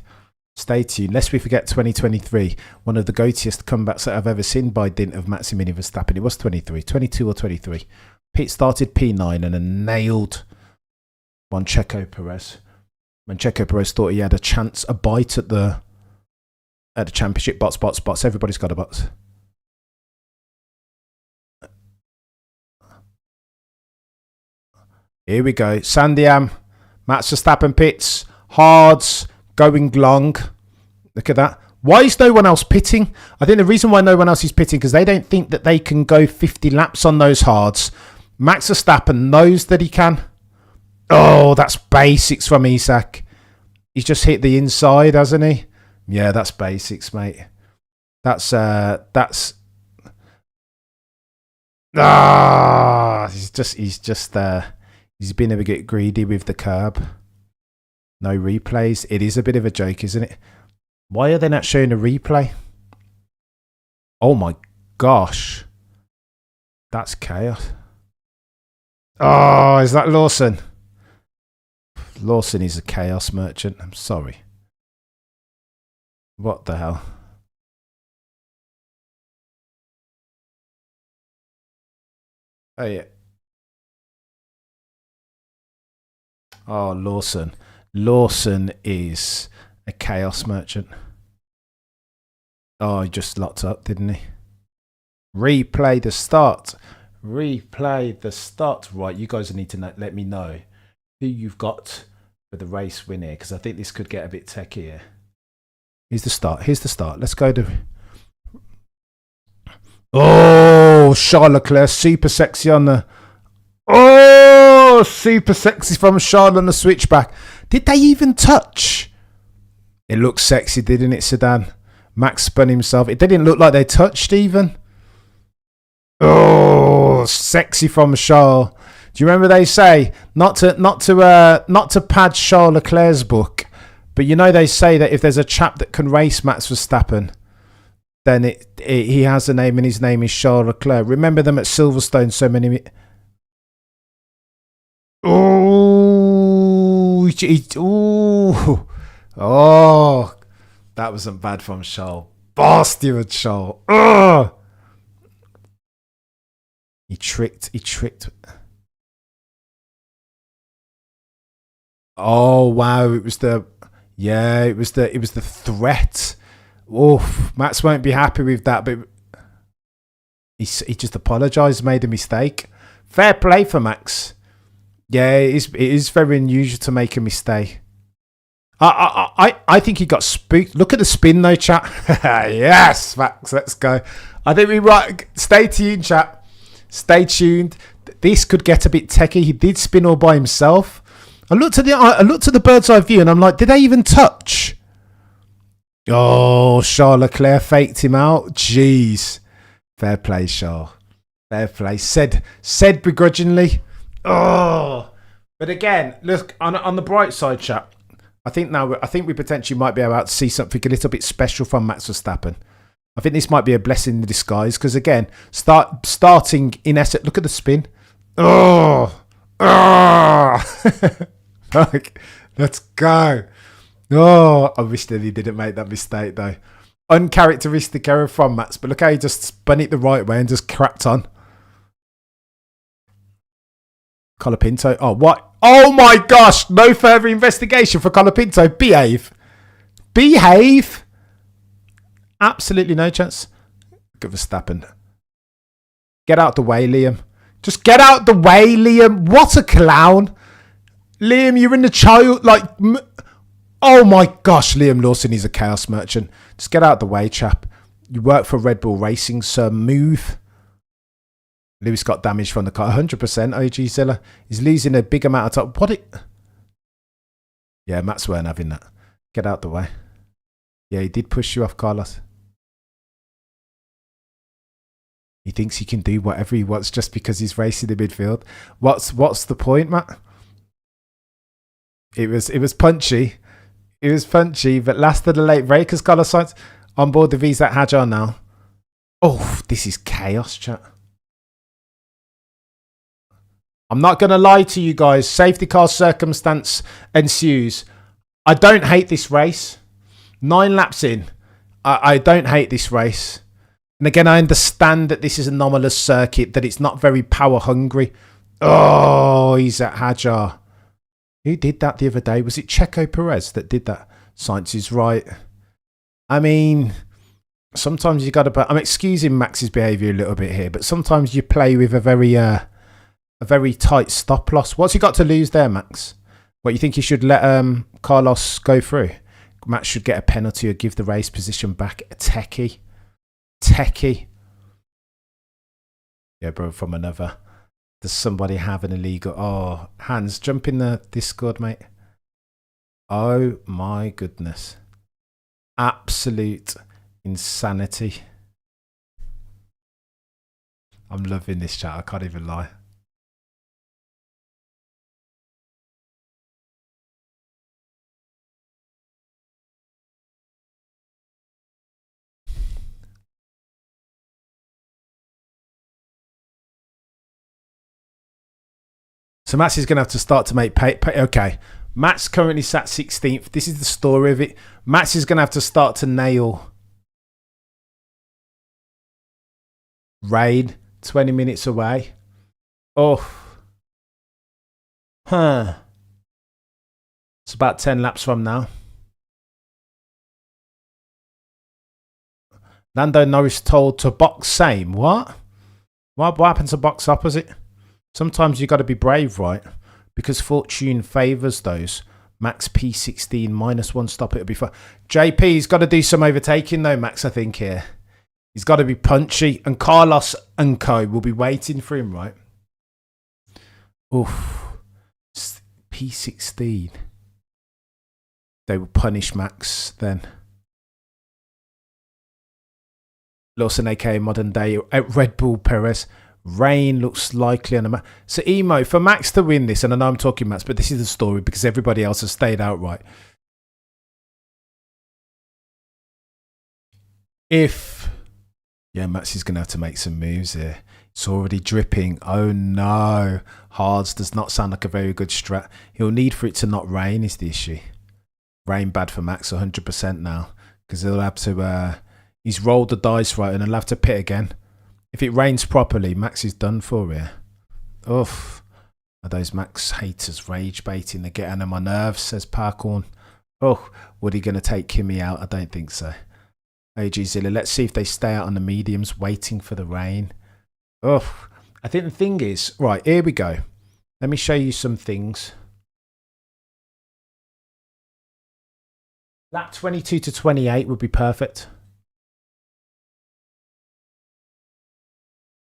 Stay tuned. Lest we forget 2023. One of the goatiest comebacks that I've ever seen by dint of Maximilian Verstappen. It was 23. 22 or 23. Pete started P9 and then nailed Checo Perez. When Checo Perez thought he had a chance, a bite at the championship. Bots. Everybody's got a bots. Here we go. Sandiam, Max Verstappen pits, hards, going long. Look at that. Why is no one else pitting? I think the reason why no one else is pitting because they don't think that they can go 50 laps on those hards. Max Verstappen knows that he can. Oh, that's basics from Isaac. He's just hit the inside, hasn't he? Yeah, that's basics, mate. He's been a bit greedy with the curb. No replays. It is a bit of a joke, isn't it? Why are they not showing a replay? Oh my gosh. That's chaos. Oh, is that Lawson? Lawson is a chaos merchant. I'm sorry. What the hell? Oh, yeah. Oh, Lawson. Lawson is a chaos merchant. Oh, he just locked up, didn't he? Replay the start. Replay the start. Right, you guys need to let me know who you've got for the race win here, because I think this could get a bit techy here. Here's the start. Here's the start. Let's go to... Oh, Charles Leclerc, super sexy on the... Oh, super sexy from Charles on the switchback. Did they even touch? It looked sexy, didn't it, Sedan? Max spun himself. It didn't look like they touched even. Oh, sexy from Charles. Do you remember they say not to pad Charles Leclerc's book, but you know they say that if there's a chap that can race Max Verstappen, then he has a name and his name is Charles Leclerc. Remember them at Silverstone so many... Oh, oh, that wasn't bad from Charles. Bastard Charles. Oh. He tricked. Oh wow, it was the threat. Oof, Max won't be happy with that, but he just apologised, made a mistake. Fair play for Max. Yeah, it is very unusual to make a mistake. I think he got spooked. Look at the spin though, chat. Yes, Max, let's go. I think we right. Stay tuned, chat. Stay tuned. This could get a bit techie. He did spin all by himself. I looked at the bird's eye view and I'm like, did they even touch? Oh, Charles Leclerc faked him out. Jeez. Fair play, Charles. Fair play. Said begrudgingly. Oh, but again, look on the bright side, chap. I think we potentially might be able to see something a little bit special from Max Verstappen. I think this might be a blessing in disguise because again, starting in Essex. Look at the spin. Oh, let's go. Oh, I wish that he didn't make that mistake though. Uncharacteristic error from Max, but look how he just spun it the right way and just cracked on. Colapinto. Oh, what? Oh my gosh. No further investigation for Colapinto. Behave. Absolutely no chance. Good Verstappen. Get out the way, Liam. Just get out the way, Liam. What a clown. Liam, you're in the child. Like, oh my gosh, Liam Lawson is a chaos merchant. Just get out the way, chap. You work for Red Bull Racing, sir. Move. Lewis got damaged from the car. 100%. OG Zilla. He's losing a big amount of time. Yeah, Matt's weren't having that. Get out the way. Yeah, he did push you off, Carlos. He thinks he can do whatever he wants just because he's racing the midfield. What's the point, Matt? It was punchy. It was punchy, but last of the late breakers, Carlos Sainz on board the Visa Hajar now. Oh, this is chaos, chat. I'm not going to lie to you guys. Safety car circumstance ensues. I don't hate this race. 9 laps in. I don't hate this race. And again, I understand that this is an anomalous circuit, that it's not very power hungry. Oh, he's at Hajar. Who did that the other day? Was it Checo Perez that did that? Science is right. I mean, sometimes you got to... I'm excusing Max's behaviour a little bit here, but sometimes you play with a very tight stop loss. What's he got to lose there, Max? What, you think he should let Carlos go through? Max should get a penalty or give the race position back. A techie. Yeah, bro, from another. Does somebody have an illegal... Oh, Hans, jump in the Discord, mate. Oh, my goodness. Absolute insanity. I'm loving this chat. I can't even lie. So Max is going to have to start to make pay. Okay. Max currently sat 16th. This is the story of it. Max is going to have to start to nail rain 20 minutes away. Oh, huh. It's about 10 laps from now. Lando Norris told to box same. What? What happened to box opposite? Sometimes you got to be brave, right? Because fortune favours those. Max P16 -1 stop. It'll be fun. JP's got to do some overtaking though, Max. I think here he's got to be punchy, and Carlos and co will be waiting for him, right? Oof. P16. They will punish Max then. Lawson, aka modern day Red Bull Perez. Rain looks likely on the map. So Emo, for Max to win this, and I know I'm talking Max, but this is the story because everybody else has stayed outright. Yeah, Max is going to have to make some moves here. It's already dripping. Oh no. Hards does not sound like a very good strat. He'll need for it to not rain is the issue. Rain bad for Max 100% now because he'll have to... he's rolled the dice right and he'll have to pit again. If it rains properly, Max is done for here. Oof. Are those Max haters rage baiting? They're getting on my nerves, says Parkhorn. Oh, Woody going to take Kimmy out? I don't think so. AG Zilla, let's see if they stay out on the mediums waiting for the rain. Oh, I think the thing is... Right, here we go. Let me show you some things. Lap 22 to 28 would be perfect.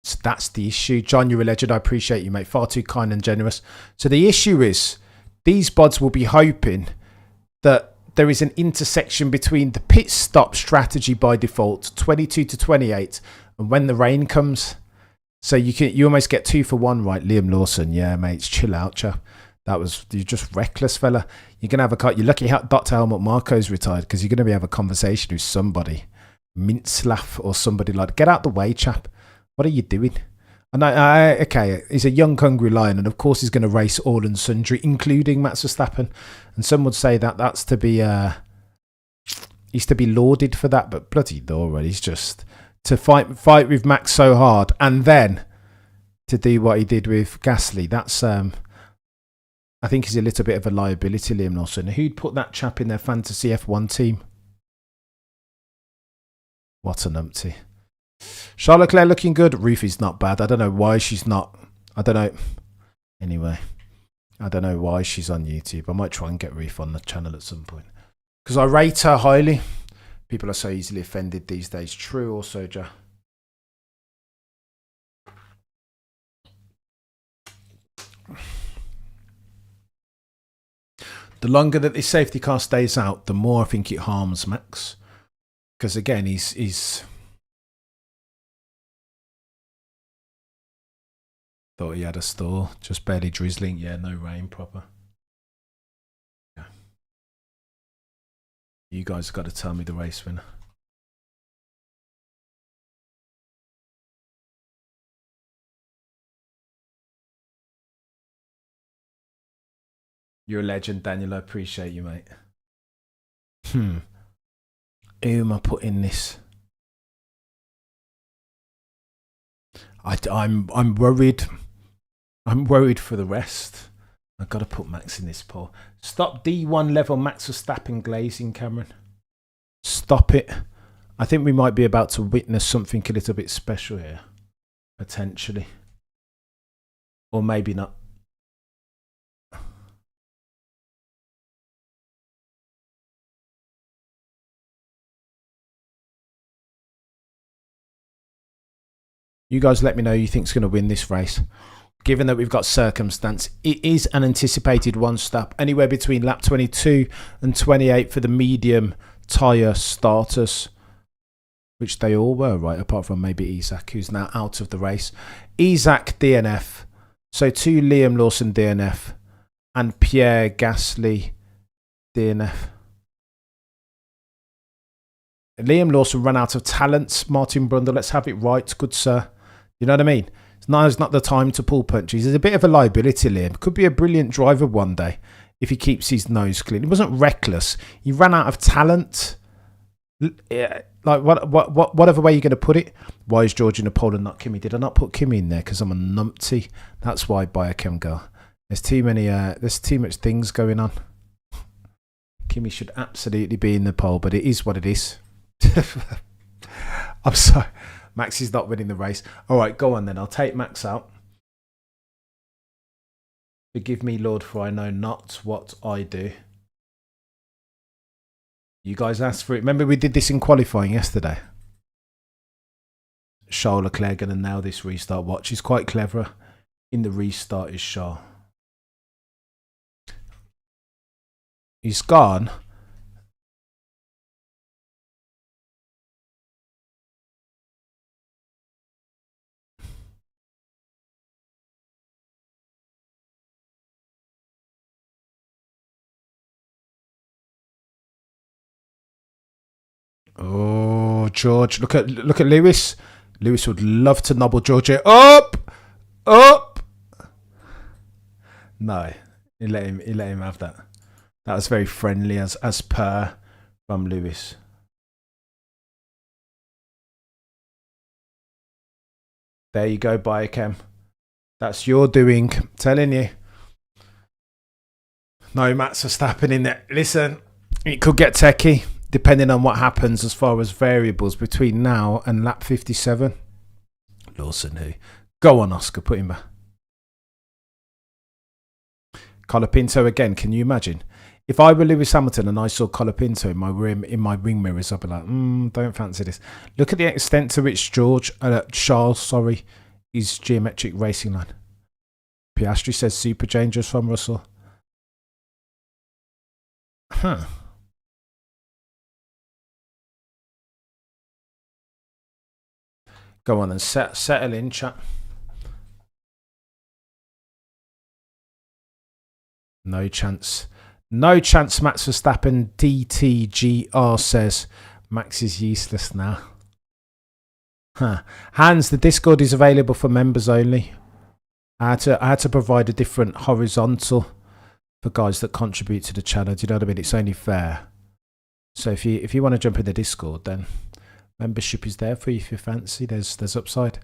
So that's the issue. John, you're a legend. I appreciate you, mate. Far too kind and generous. So the issue is these bods will be hoping that there is an intersection between the pit stop strategy by default, 22 to 28, and when the rain comes. So you almost get 2 for 1, right? Liam Lawson. Yeah, mate. Chill out, chap. You're just reckless, fella. You're going to have a cut. You're lucky how Dr. Helmut Marco's retired because you're going to have a conversation with somebody. Mintzlaff or somebody like, get out the way, chap. What are you doing? And okay, he's a young, hungry lion, and of course he's going to race all and sundry, including Max Verstappen. And some would say that that's to be, he's to be lauded for that. But bloody Laura, he's just to fight with Max so hard, and then to do what he did with Gasly. That's I think he's a little bit of a liability, Liam Lawson. Who'd put that chap in their fantasy F1 team? What a numpty. Charlotte Claire looking good. Ruthie's not bad. I don't know why she's not. I don't know. Anyway, I don't know why she's on YouTube. I might try and get Ruth on the channel at some point because I rate her highly. People are so easily offended these days. True also, Joe. The longer that this safety car stays out, the more I think it harms Max. Because again, he's thought he had a store, just barely drizzling. Yeah, no rain proper. Yeah. You guys have got to tell me the race winner. You're a legend, Daniel. I appreciate you, mate. Who am I putting this? I'm worried. I'm worried for the rest. I've got to put Max in this poll. Stop D1 level Max Verstappen glazing, Cameron. Stop it. I think we might be about to witness something a little bit special here. Potentially. Or maybe not. You guys let me know who you think's going to win this race. Given that we've got circumstance, it is an anticipated one stop. Anywhere between lap 22 and 28 for the medium tyre starters. Which they all were, right? Apart from maybe Isaac, who's now out of the race. Isaac DNF. So 2 Liam Lawson DNF. And Pierre Gasly DNF. Liam Lawson ran out of talents. Martin Brundle, let's have it right, good sir. You know what I mean? Now's not the time to pull punches. He's a bit of a liability, Liam. Could be a brilliant driver one day if he keeps his nose clean. He wasn't reckless. He ran out of talent. Like whatever way you're going to put it. Why is George in the pole and not Kimi? Did I not put Kimi in there because I'm a numpty? That's why Biochem girl. There's too much things going on. Kimi should absolutely be in the pole, but it is what it is. I'm sorry. Max is not winning the race. All right, go on then. I'll take Max out. Forgive me, Lord, for I know not what I do. You guys asked for it. Remember we did this in qualifying yesterday. Charles Leclerc going to nail this restart watch. He's quite clever in the restart, is Charles. He's gone. Oh, George! Look at Lewis. Lewis would love to nobble George here. Up. No, he let him have that. That was very friendly as per from Lewis. There you go, Biochem. That's your doing. I'm telling you. No, Max Verstappen in there. Listen, it could get techie depending on what happens as far as variables between now and lap 57. Lawson, who? Go on, Oscar. Put him back. Colapinto again. Can you imagine? If I were Lewis Hamilton and I saw Colapinto in my wing mirrors, I'd be like, don't fancy this. Look at the extent to which Charles, is geometric racing line. Piastri says super dangerous from Russell. Huh. Go on and settle in, chat. No chance. No chance, Max Verstappen. DTGR says Max is useless now. Huh. Hans, the Discord is available for members only. I had to provide a different horizontal for guys that contribute to the channel. Do you know what I mean? It's only fair. So if you want to jump in the Discord, then membership is there for you if you fancy. There's upside.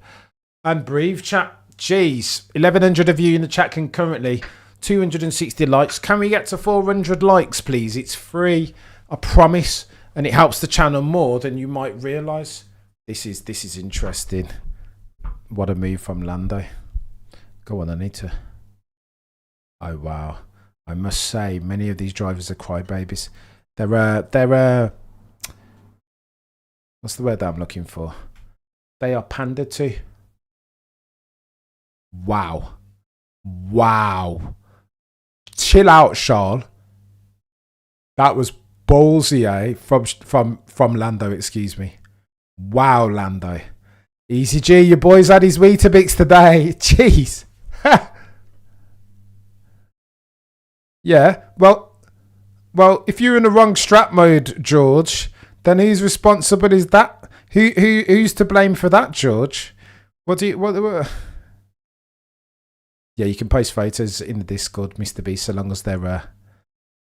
And breathe, chat. Jeez, 1,100 of you in the chat concurrently. 260 likes. Can we get to 400 likes, please? It's free, I promise, and it helps the channel more than you might realise. This is interesting. What a move from Lando. Go on, I need to. Oh wow, I must say, many of these drivers are crybabies. They're what's the word that I'm looking for? They are pandered to. Wow. Chill out, Charles. That was ballsy, eh? From Lando, excuse me. Wow, Lando. Easy G, your boy's had his Weetabix today. Jeez. Yeah, well, if you're in the wrong strap mode, George, then whose responsible is that? Who's to blame for that, George? What? Yeah, you can post photos in the Discord, Mr. B, so long as they're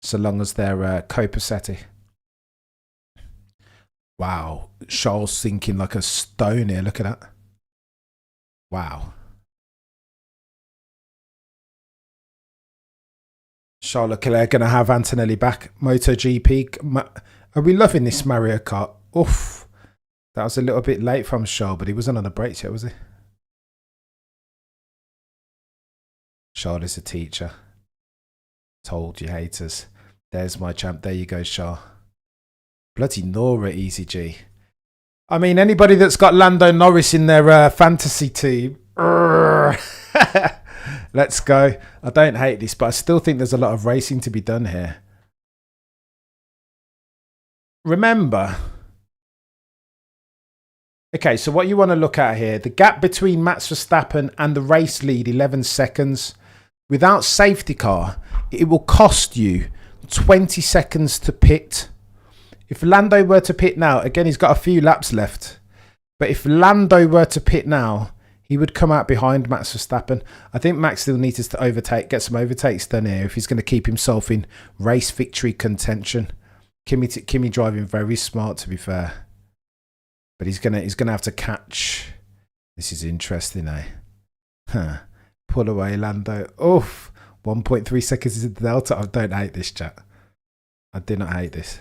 copacetic. Wow, Charles sinking like a stone here. Look at that. Wow. Charles Leclerc going to have Antonelli back. MotoGP. Are we loving this Mario Kart? Oof. That was a little bit late from Charles, but he wasn't on the brakes yet, was he? Charles is a teacher. Told you haters. There's my champ. There you go, Charles. Bloody Nora, Easy G. I mean, anybody that's got Lando Norris in their fantasy team. Let's go. I don't hate this, but I still think there's a lot of racing to be done here. Remember. Okay, so what you want to look at here, the gap between Max Verstappen and the race lead, 11 seconds. Without safety car, it will cost you 20 seconds to pit. If Lando were to pit now, again, he's got a few laps left. But if Lando were to pit now, he would come out behind Max Verstappen. I think Max still needs to get some overtakes done here if he's going to keep himself in race victory contention. Kimi driving very smart, to be fair. But he's gonna have to catch. This is interesting, eh? Huh. Pull away, Lando. Oof. 1.3 seconds into the delta. I don't hate this, chat. I do not hate this.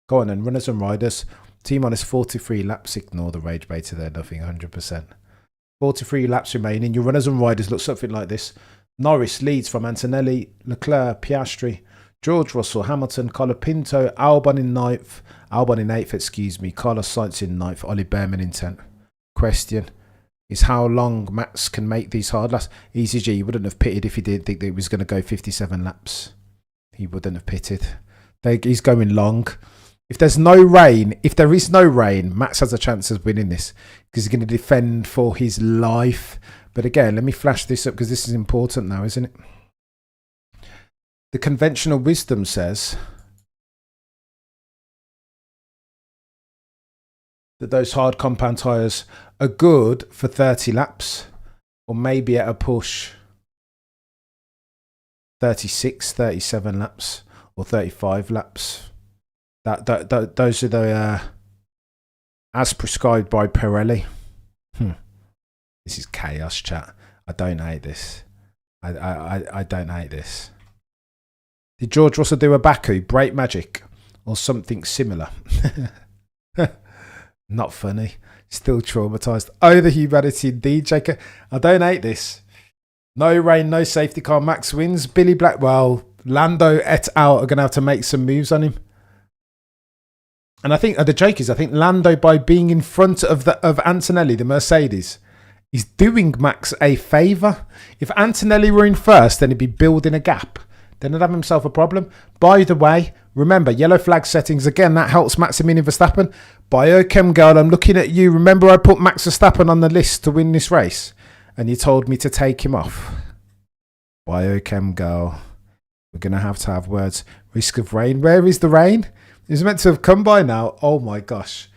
Go on then, runners and riders. T-minus 43 laps. Ignore the rage beta there, nothing, 100%. 43 laps remaining. Your runners and riders look something like this. Norris leads from Antonelli, Leclerc, Piastri, George Russell, Hamilton, Colapinto, Albon in 9th. Albon in 8th, excuse me. Carlos Sainz in 9th. Ollie Behrman in 10th. Question is how long Max can make these hard laps. ECG, he wouldn't have pitted if he didn't think that he was going to go 57 laps. He wouldn't have pitted. He's going long. If there's no rain, if there is no rain, Max has a chance of winning this because he's going to defend for his life. But again, let me flash this up because this is important now, isn't it? The conventional wisdom says that those hard compound tyres are good for 30 laps or maybe at a push 36, 37 laps or 35 laps. Those are the as prescribed by Pirelli. This is chaos, chat. I don't hate this. I don't hate this. Did George Russell do a Baku brake magic or something similar? Not funny. Still traumatized. Oh, the humanity indeed, Jacob. I don't hate this. No rain, no safety car. Max wins. Billy Blackwell, Lando et al. Are going to have to make some moves on him. And I think the joke is, I think Lando, by being in front of Antonelli, the Mercedes, is doing Max a favour. If Antonelli were in first, then he'd be building a gap. Then he'd have himself a problem. By the way, remember, yellow flag settings, again, that helps Maximilian Verstappen. Biochem girl, I'm looking at you. Remember I put Max Verstappen on the list to win this race? And you told me to take him off. Biochem girl, we're going to have words. Risk of rain. Where is the rain? It's meant to have come by now. Oh my gosh.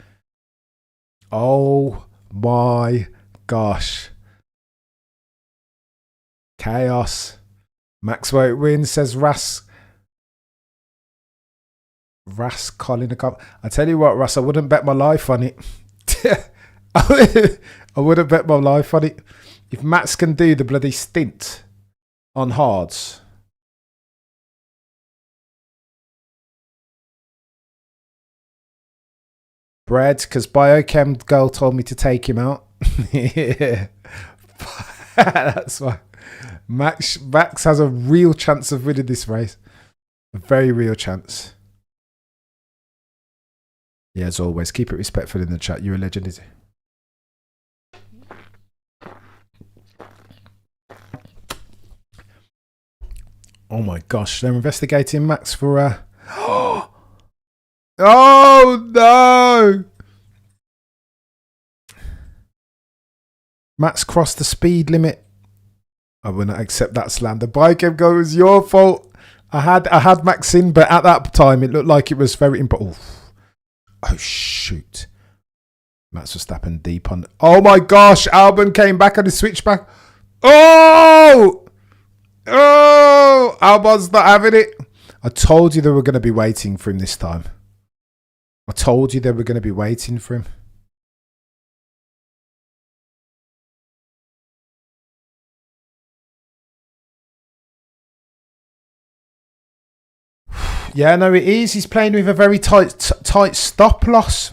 Oh my gosh. Chaos. Max won't win, says Ras Colin. I tell you what, Russ, I wouldn't bet my life on it. I wouldn't bet my life on it. If Max can do the bloody stint on hards. Bread, because Biochem girl told me to take him out. Yeah. That's why. Max has a real chance of winning this race. A very real chance. Yeah, as always, keep it respectful in the chat. You're a legend, is it? Oh my gosh, they're investigating Max for oh no! Max crossed the speed limit. I will not accept that slander. Biochem go, it was your fault. I had Max in, but at that time it looked like it was very important. Oh shoot. Max Verstappen deep on. Oh my gosh, Albon came back on his switchback. Oh! Oh! Albon's not having it. I told you they were going to be waiting for him this time. I told you they were going to be waiting for him. Yeah, no, it is. He's playing with a very tight stop loss.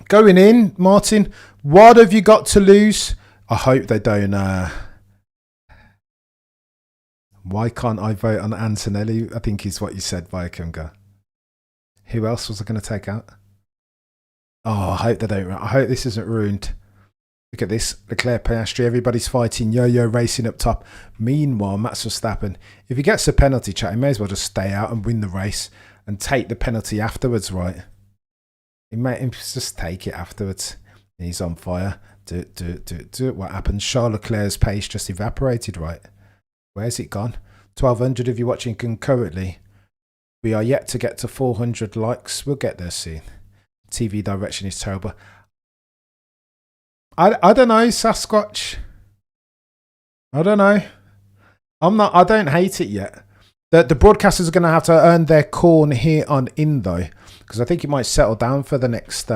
Going in, Martin. What have you got to lose? I hope they don't. Why can't I vote on Antonelli? I think is what you said, Viakunga. Who else was I going to take out? Oh, I hope they don't. I hope this isn't ruined. Look at this. Leclerc, Piastri, everybody's fighting. Yo-yo racing up top. Meanwhile, Max Verstappen, if he gets a penalty, chat, he may as well just stay out and win the race and take the penalty afterwards, right? He may just take it afterwards. He's on fire. Do it. What happens? Charles Leclerc's pace just evaporated, right? Where's it gone? 1,200 of you watching concurrently. We are yet to get to 400 likes. We'll get there soon. TV direction is terrible. I don't know, Sasquatch. I don't know. I don't hate it yet. The broadcasters are going to have to earn their corn here on in, though, because I think it might settle down for the next...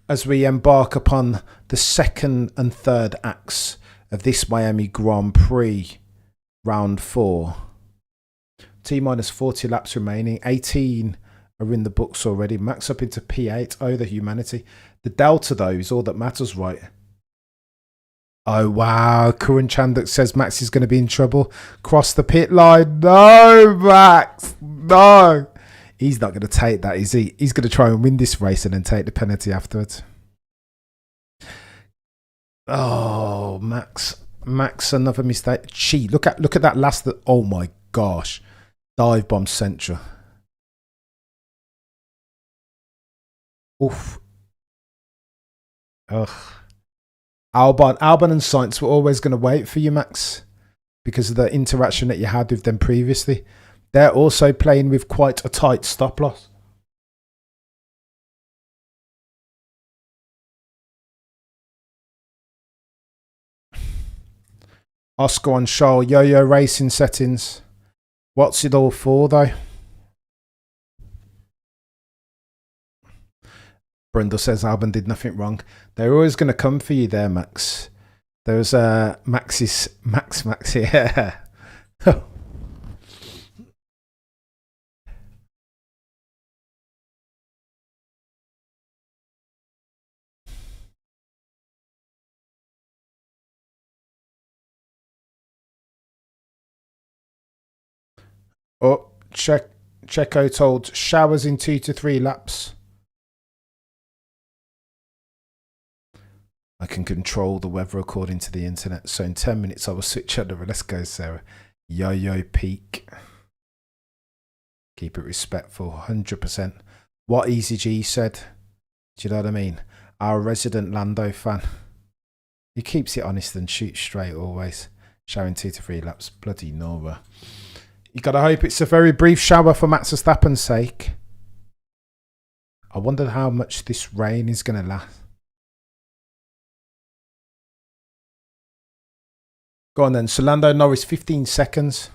as we embark upon the second and third acts of this Miami Grand Prix round 4. T-minus 40 laps remaining. 18 are in the books already. Max up into P8. Oh, the humanity. The delta, though, is all that matters, right? Oh, wow. Curran Chanduk says Max is going to be in trouble. Cross the pit line. No, Max. No. He's not going to take that, is he? He's going to try and win this race and then take the penalty afterwards. Oh, Max. Max, another mistake. Gee, look at that last... Oh, my gosh. Dive bomb central. Oof. Ugh. Albon and Sainz were always going to wait for you, Max, because of the interaction that you had with them previously. They're also playing with quite a tight stop loss. Oscar on Shoal, yo-yo racing settings. What's it all for, though? Brundle says Albon did nothing wrong. They're always going to come for you there, Max. There's Max, yeah. Oh, Checo told showers in 2 to 3 laps. I can control the weather according to the internet. So in 10 minutes, I will switch over. Let's go, Sarah. Yo-yo peak. Keep it respectful. 100%. What Easy G said. Do you know what I mean? Our resident Lando fan. He keeps it honest and shoots straight always. Showering 2 to 3 laps. Bloody Nora. You got to hope it's a very brief shower for Max Verstappen's sake. I wonder how much this rain is going to last. Go on then. So Lando Norris, 15 seconds.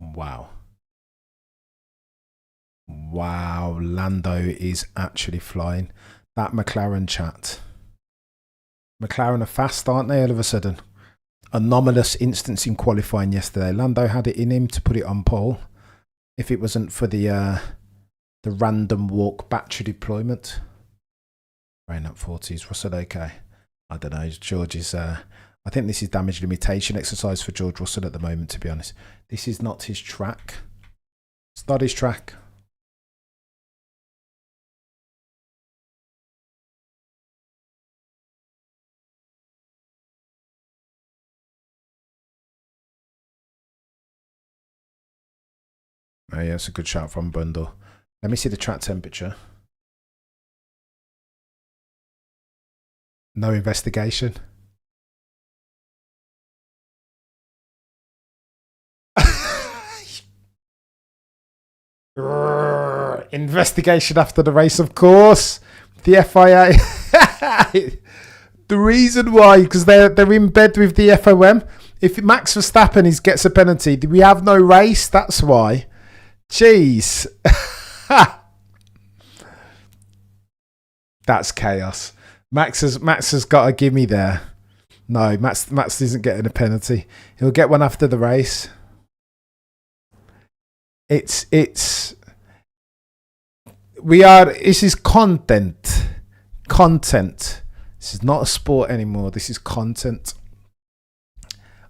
Wow. Wow. Lando is actually flying. That McLaren chat. McLaren are fast, aren't they, all of a sudden? Anomalous instance in qualifying yesterday. Lando had it in him to put it on pole. If it wasn't for the random walk battery deployment. Rain up 40s. Russell okay? I don't know. George is... I think this is damage limitation exercise for George Russell at the moment, to be honest. This is not his track. It's not his track. Oh, yeah, it's a good shout from Bundle. Let me see the track temperature. No investigation. Investigation after the race, of course. The FIA. The reason why, because they're in bed with the FOM. If Max Verstappen gets a penalty, we have no race. That's why. Jeez. That's chaos. Max has got a gimme there. No, Max isn't getting a penalty. He'll get one after the race. This is content. This is not a sport anymore. This is content.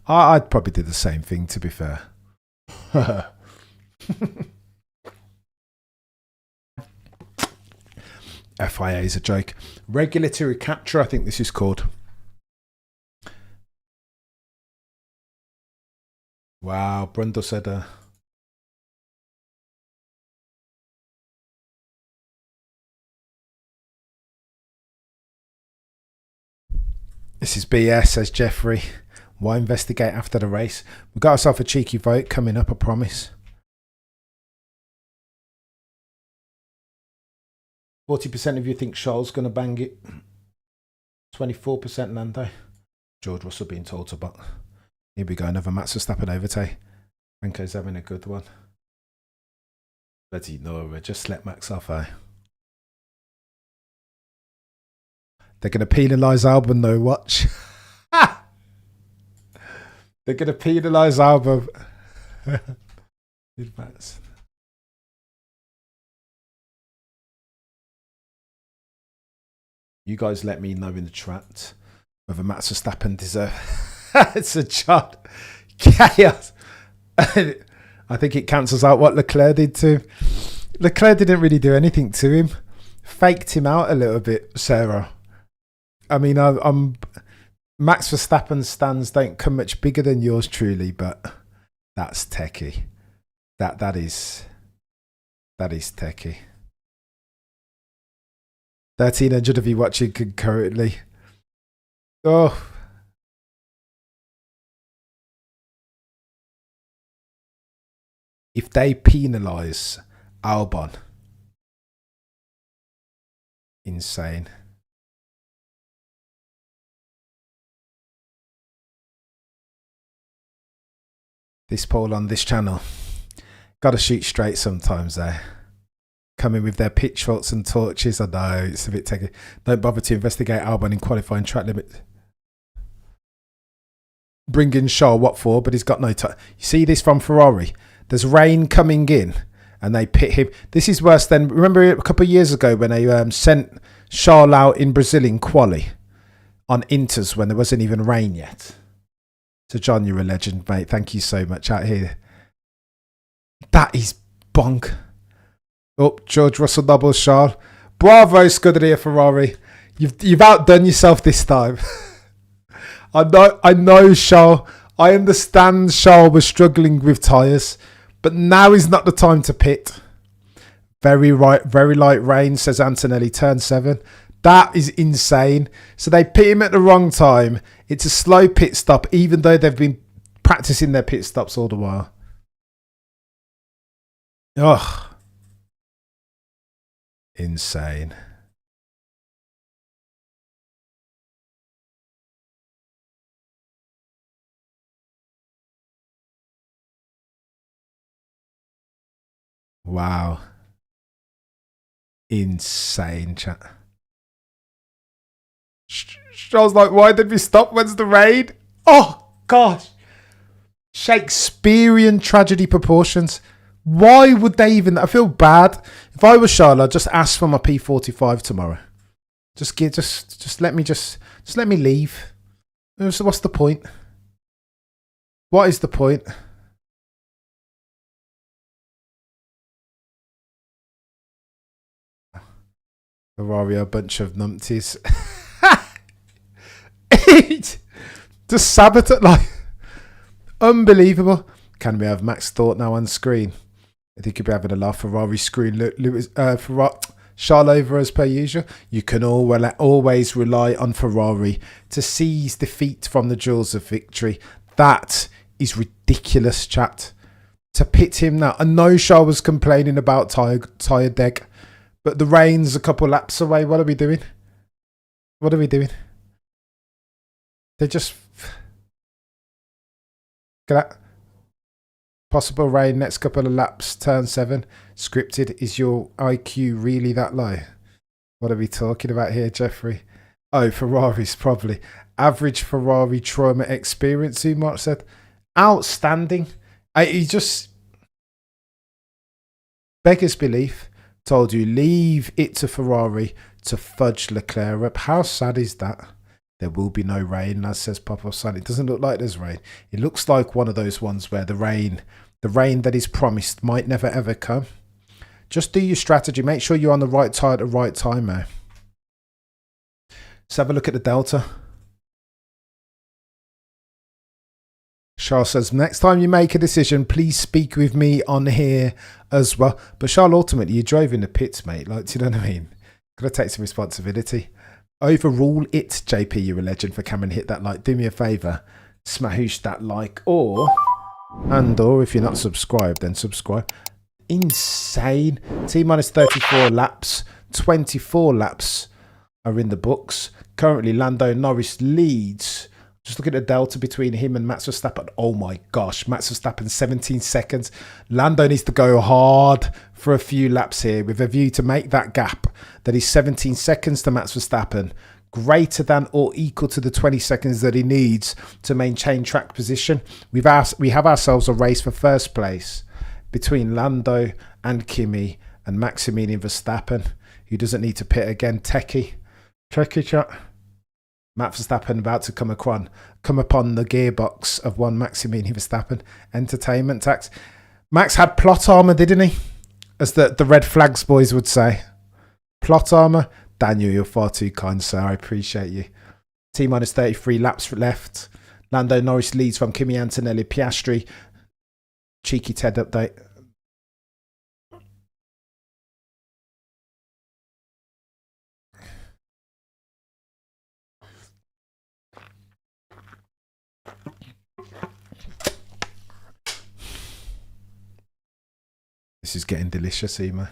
I'd probably do the same thing, to be fair. FIA is a joke. Regulatory capture, I think this is called. Wow, Brundle said this is BS, says Jeffrey. Why investigate after the race? We've got ourselves a cheeky vote coming up, I promise. 40% of you think Charles going to bang it. 24% Lando. George Russell being told to buck. Here we go, another Max Verstappen overtake. Franco's having a good one. Bloody Nora, just let Max off, eh? They're going to penalise Albon though, watch. They're going to penalise Albon. Max. You guys let me know in the chat whether Max Verstappen deserves. It's a chart. Chaos. I think it cancels out what Leclerc did to him. Leclerc didn't really do anything to him. Faked him out a little bit, Sarah. I mean, I'm Max Verstappen's stands don't come much bigger than yours truly, but that's techie. That is techie. 1,300 of you watching concurrently. Oh. If they penalise Albon, insane. This poll on this channel, gotta shoot straight sometimes there. Coming with their pitchforks and torches. I know, it's a bit techy. Don't bother to investigate Albon in qualifying track limit. Bring in Shaw, what for? But he's got no time. You see this from Ferrari? There's rain coming in and they pit him. This is worse than, remember a couple of years ago when they sent Charles out in Brazil in quali on Inters when there wasn't even rain yet. So John, you're a legend, mate. Thank you so much out here. That is bonk. Oh, George Russell doubles Charles. Bravo, Scuderia Ferrari. You've outdone yourself this time. I know Charles. I understand Charles was struggling with tyres, but now is not the time to pit. Very light rain, says Antonelli, turn 7. That is insane. So they pit him at the wrong time. It's a slow pit stop, even though they've been practicing their pit stops all the while. Ugh. Insane. Wow. Insane, chat. I was like, why did we stop? When's the rain? Oh, gosh. Shakespearean tragedy proportions. Why would they even... I feel bad. If I was Charlotte, I'd just ask for my P45 tomorrow. Just let me leave. So what's the point? What is the point? Ferrari, a bunch of numpties. Just sabotage, like, unbelievable. Can we have Max Thought now on screen? I think you'll be having a laugh. Ferrari screen. Lewis, Charles over as per usual. You can always rely on Ferrari to seize defeat from the jaws of victory. That is ridiculous, chat. To pit him now. I know Charles was complaining about tyre deck. But the rain's a couple laps away. What are we doing? What are we doing? They just... Get possible rain next couple of laps. Turn 7. Scripted. Is your IQ really that low? What are we talking about here, Jeffrey? Oh, Ferraris probably. Average Ferrari trauma experience, Umar said. Outstanding. He just... Beggars belief. Told you, leave it to Ferrari to fudge Leclerc up. How sad is that? There will be no rain, as says Papa Sun. It doesn't look like there's rain. It looks like one of those ones where the rain that is promised might never ever come. Just do your strategy. Make sure you're on the right tire at the right time, man. Let's have a look at the Delta. Charles says, next time you make a decision, please speak with me on here as well. But Charles, ultimately, you drove in the pits, mate. Like, do you know what I mean? Gotta take some responsibility. Overrule it, JP. You're a legend. For Cameron, hit that like. Do me a favour, smahoosh that like, or if you're not subscribed, then subscribe. Insane. T minus 34 laps, 24 laps are in the books. Currently, Lando Norris leads. Just look at the delta between him and Max Verstappen. Oh my gosh, Max Verstappen 17 seconds. Lando needs to go hard for a few laps here with a view to make that gap that is 17 seconds to Max Verstappen greater than or equal to the 20 seconds that he needs to maintain track position. We have ourselves a race for first place between Lando and Kimi and Maximilian Verstappen, who doesn't need to pit again. Techie chat. Max Verstappen about to come upon the gearbox of one Maximilian Verstappen. Entertainment tax. Max had plot armor, didn't he? As the red flags boys would say. Plot armor. Daniel, you're far too kind, sir. I appreciate you. T minus 33 laps left. Lando Norris leads from Kimi Antonelli, Piastri. Cheeky TED update. This is getting delicious, Ema.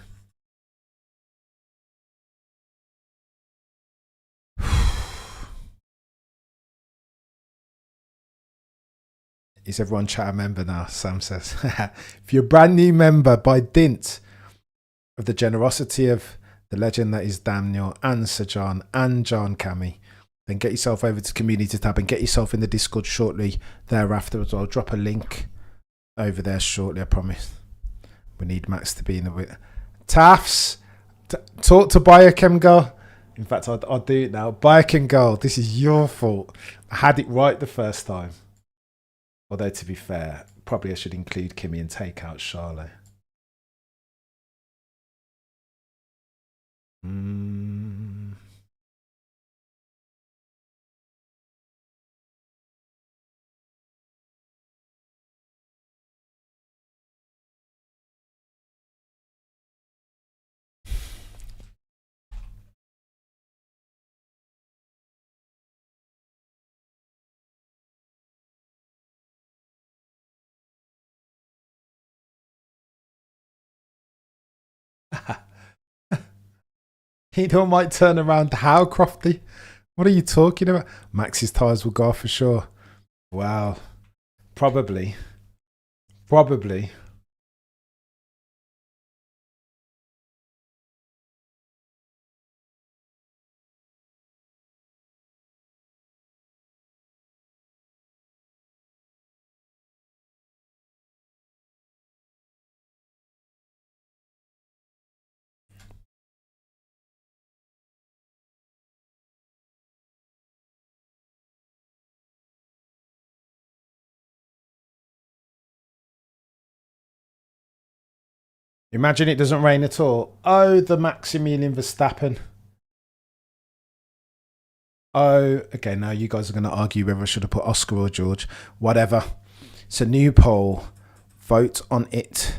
Is everyone chat a member now? Sam says. If you're a brand new member, by dint of the generosity of the legend that is Daniel and Sir John and John Cammy, then get yourself over to community tab and get yourself in the Discord shortly thereafter as well. I'll drop a link over there shortly, I promise. We need Max to be in the way. Tafs, talk to Biochem Girl. In fact, I'll do it now. Biochem Girl, this is your fault. I had it right the first time. Although, to be fair, probably I should include Kimmy and take out Charlotte. He might turn around. How, Crofty? What are you talking about? Max's tyres will go off for sure. Wow. Probably. Imagine it doesn't rain at all. Oh, the Maximilian Verstappen. Oh, okay, now you guys are going to argue whether I should have put Oscar or George. Whatever. It's a new poll. Vote on it.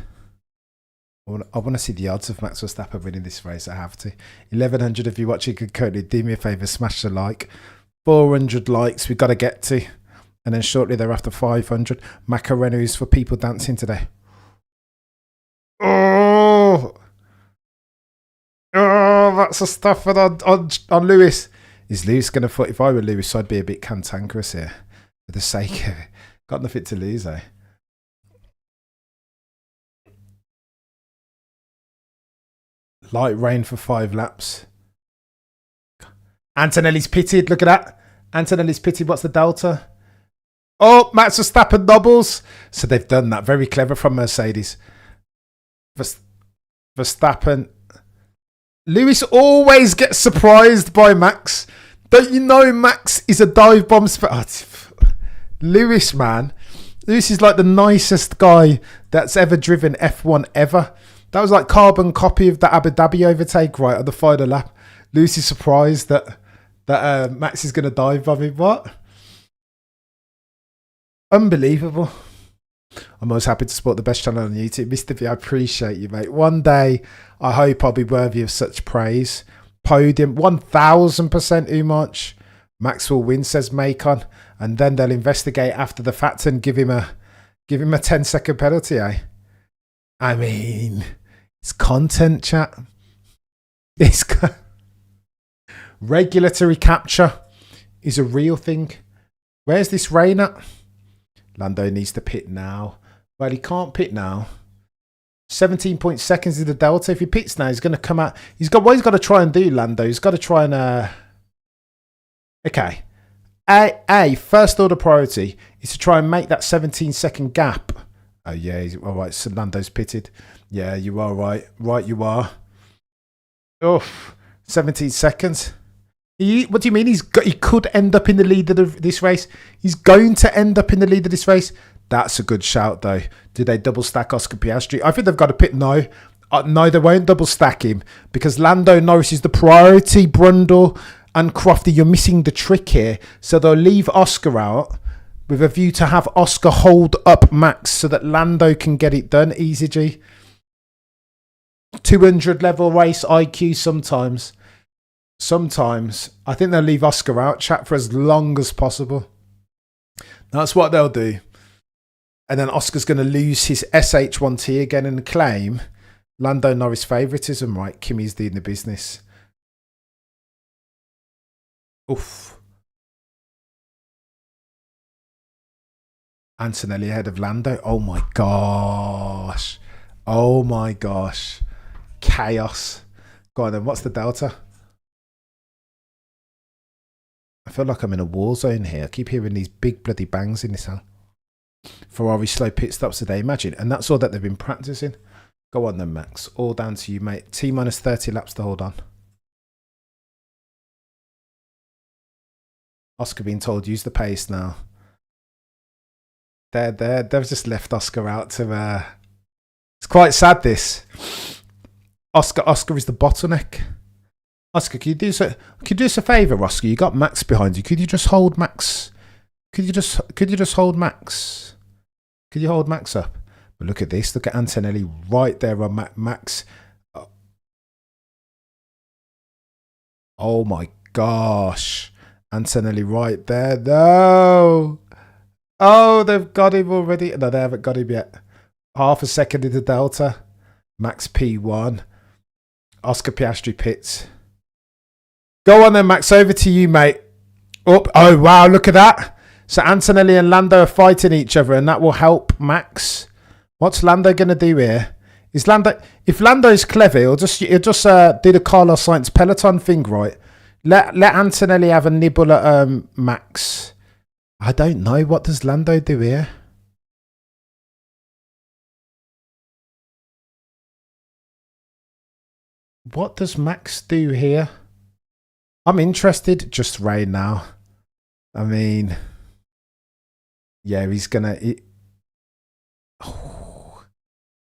I want to see the odds of Max Verstappen winning this race. I have to. 1,100 if you're watching could currently. Do me a favour, smash the like. 400 likes we've got to get to. And then shortly thereafter 500. Macarenas for people dancing today. Oh, that's a stuff on Lewis. Is Lewis going to... If I were Lewis, I'd be a bit cantankerous here. For the sake of it. Got nothing to lose, eh? Light rain for 5 laps. Antonelli's pitted. Look at that. Antonelli's pitted. What's the delta? Oh, Max Verstappen doubles. So they've done that. Very clever from Mercedes. Verstappen. Lewis always gets surprised by Max. Don't you know Max is a dive bomb? Lewis, man. Lewis is like the nicest guy that's ever driven F1 ever. That was like carbon copy of the Abu Dhabi overtake right at the final lap. Lewis is surprised that Max is going to dive bomb him. What? Unbelievable. I'm always happy to support the best channel on YouTube. Mr. V, I appreciate you, mate. One day, I hope I'll be worthy of such praise. Podium, 1000% Umach. Max will win, says Macon. And then they'll investigate after the fact and give him a 10-second penalty, eh? I mean, it's content, chat. Regulatory capture is a real thing. Where's this rain at? Lando needs to pit now. Well, he can't pit now. 17 seconds is the delta. If he pits now, he's going to come out. What he's got to try and do, Lando, he's got to try and... Okay. First order priority is to try and make that 17-second gap. Oh, yeah. All right, so Lando's pitted. Yeah, you are right. Right, you are. Oof. 17 seconds. What do you mean? He could end up in the lead of this race. He's going to end up in the lead of this race. That's a good shout, though. Do they double stack Oscar Piastri? I think they've got to pit. No. No, they won't double stack him because Lando Norris is the priority. Brundle and Crofty, you're missing the trick here. So they'll leave Oscar out with a view to have Oscar hold up Max so that Lando can get it done. Easy G. 200 level race IQ sometimes. Sometimes. I think they'll leave Oscar out, chat, for as long as possible. That's what they'll do. And then Oscar's going to lose his SH1T again and claim Lando Norris favouritism, right? Kimi's doing the business. Oof. Antonelli ahead of Lando. Oh my gosh. Oh my gosh. Chaos. Go on then, what's the delta? I feel like I'm in a war zone here. I keep hearing these big bloody bangs in this house. Ferrari slow pit stops today, imagine. And that's all that they've been practicing. Go on then, Max. All down to you, mate. T minus 30 laps to hold on. Oscar being told, use the pace now. They've just left Oscar out to... It's quite sad, this. Oscar is the bottleneck. Oscar, could you do us a favour, Oscar? You got Max behind you. Could you just hold Max? Could you just hold Max? Could you hold Max up? But look at this. Look at Antonelli right there on Max. Oh my gosh. Antonelli right there. No. Oh, they've got him already. No, they haven't got him yet. Half a second in the delta. Max P1. Oscar Piastri pits. Go on then, Max. Over to you, mate. Up. Oh, wow. Look at that. So Antonelli and Lando are fighting each other, and that will help Max. What's Lando going to do here? If Lando's clever, he'll just do the Carlos Sainz Peloton thing, right? Let Antonelli have a nibble at Max. I don't know. What does Lando do here? What does Max do here? I'm interested. Just rain now. I mean, yeah, he's gonna.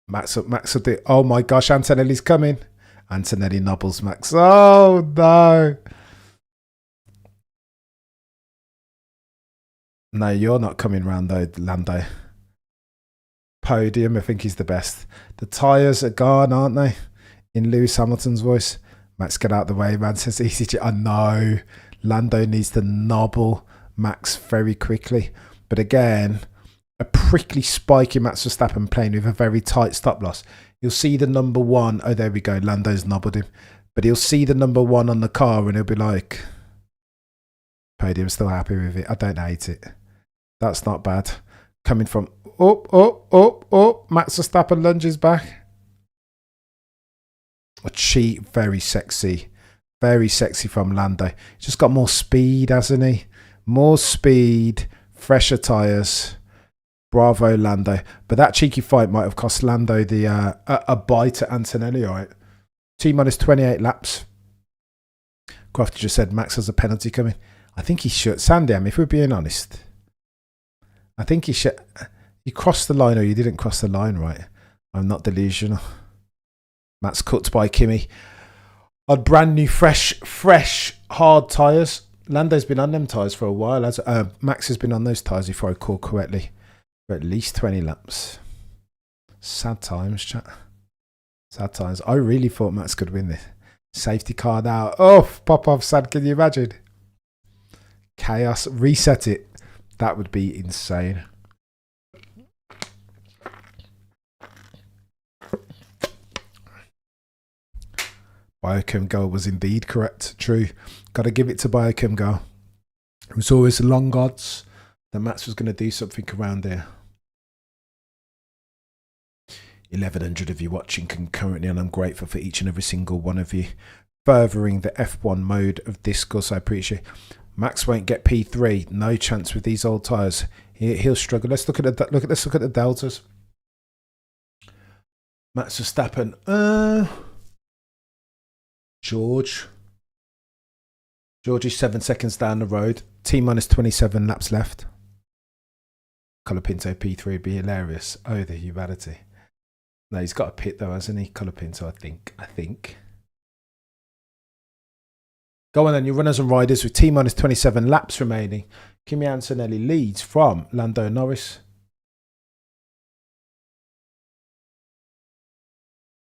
Max will do. Oh my gosh, Antonelli's coming. Antonelli nobbles Max. Oh no. No, you're not coming round though, Lando. Podium, I think he's the best. The tyres are gone, aren't they? In Lewis Hamilton's voice. Max, get out of the way, man. Says easy. I know. Lando needs to nobble Max very quickly. But again, a prickly spiky Max Verstappen playing with a very tight stop loss. You'll see the number one. Oh, there we go. Lando's nobbled him. But he'll see the number one on the car and he'll be like, Podium's still happy with it. I don't hate it. That's not bad. Coming from up. Max Verstappen lunges back. A cheat, very sexy. Very sexy from Lando. He's just got more speed, hasn't he? More speed, fresher tyres. Bravo, Lando. But that cheeky fight might have cost Lando a bite at Antonelli, all right? T minus 28 laps. Crofty just said Max has a penalty coming. I think he should. Sandham, if we're being honest, I think he should. You crossed the line or you didn't cross the line, right? I'm not delusional. Max cut by Kimi on brand new, fresh, hard tyres. Lando's been on them tyres for a while. Max has been on those tyres, if I recall correctly, for at least 20 laps. Sad times, chat. Sad times. I really thought Max could win this. Safety car now. Oh, pop off, sad. Can you imagine? Chaos. Reset it. That would be insane. Biochem Girl was indeed correct. True. Got to give it to Biochem Girl. It was always long odds that Max was going to do something around there. 1,100 of you watching concurrently, and I'm grateful for each and every single one of you. Furthering the F1 mode of discourse, I appreciate. Max won't get P3. No chance with these old tyres. He'll struggle. Let's look at the deltas. Max Verstappen. George is 7 seconds down the road. T minus 27 laps left. Colapinto P3 would be hilarious. Oh, the humanity. No, he's got a pit though, hasn't he? Colapinto, I think. Go on then, your runners and riders with T minus 27 laps remaining. Kimi Antonelli leads from Lando Norris.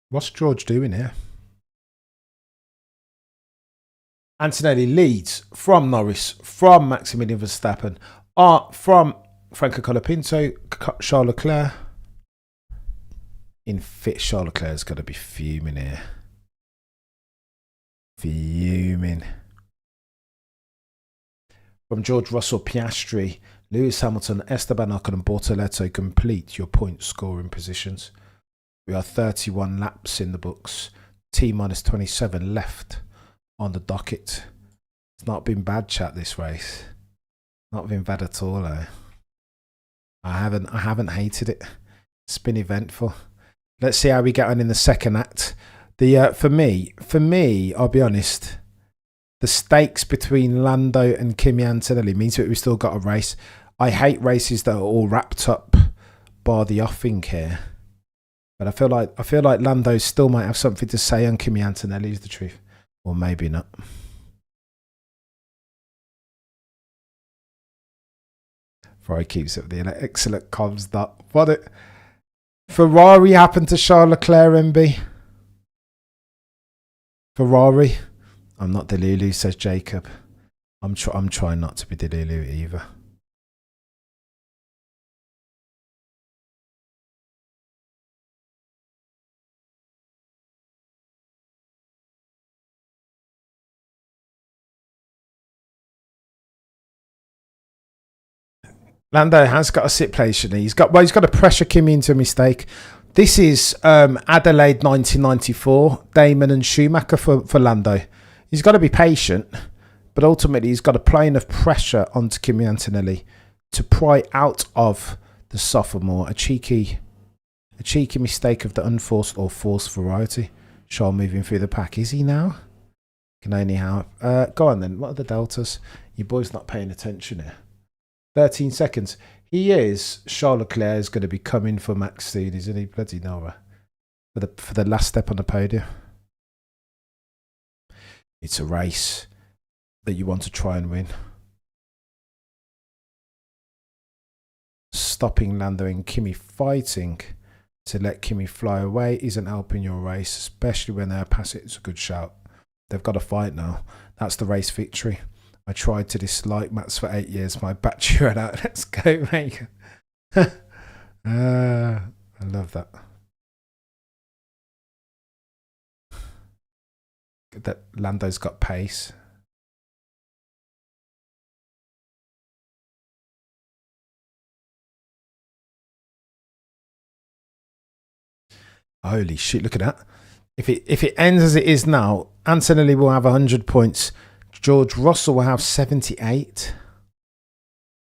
What's George doing here? Antonelli leads from Norris, from Maximilian Verstappen, from Franco Colapinto, Charles Leclerc. In fit, Charles Leclerc's got to be fuming here. Fuming. From George Russell, Piastri, Lewis Hamilton, Esteban Ocon and Bortoleto complete your point scoring positions. We are 31 laps in the books. T minus 27 left on the docket. It's not been bad, chat, this race. Not been bad at all, eh? I haven't hated it. It's been eventful. Let's see how we get on in the second act. For me, I'll be honest, the stakes between Lando and Kimi Antonelli means that we've still got a race. I hate races that are all wrapped up by the offing here. But I feel like Lando still might have something to say on Kimi Antonelli, is the truth. Or maybe not. Ferrari keeps up the excellent comms. What it Ferrari happened to Charles Leclerc, MB. Ferrari. I'm not Delulu, says Jacob. I'm trying not to be Delulu either. Lando has got a sit place, and he's got to pressure Kimi into a mistake. This is Adelaide 1994, Damon and Schumacher for Lando. He's got to be patient, but ultimately he's got a play enough pressure onto Kimi Antonelli to pry out of the sophomore a cheeky mistake of the unforced or forced variety. Charles moving through the pack. Is he now? Can only have. Go on then. What are the deltas? Your boy's not paying attention here. 13 seconds. He is. Charles Leclerc is going to be coming for Max soon, isn't he? Bloody Nora. For the last step on the podium. It's a race that you want to try and win. Stopping Lando and Kimi fighting to let Kimi fly away isn't helping your race, especially when they're past it. It's a good shout. They've got to fight now. That's the race victory. I tried to dislike Max for 8 years. My battery ran out. Let's go, mate. I love that. That Lando's got pace. Holy shit, look at that. If it ends as it is now, Antonelli will have 100 points. George Russell will have 78.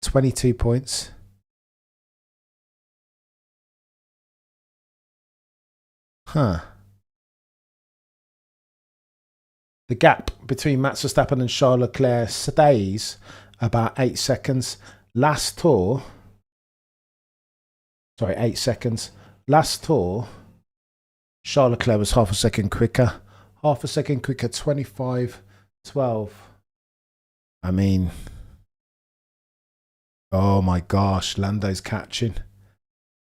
22 points. Huh. The gap between Max Verstappen and Charles Leclerc stays about 8 seconds. Last tour. Sorry, 8 seconds. Last tour, Charles Leclerc was half a second quicker. Half a second quicker, 25-12. I mean, oh my gosh, Lando's catching.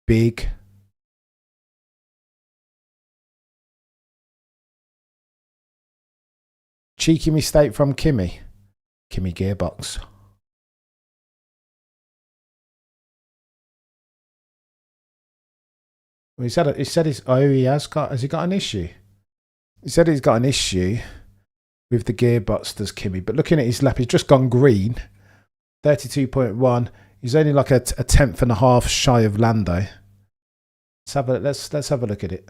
Big. Cheeky mistake from Kimi. Kimi gearbox. Well, he said he has got an issue? He said he's got an issue with the gearbox, does Kimi? But looking at his lap, he's just gone green. 32.1. He's only like a tenth and a half shy of Lando. Let's have a look at it.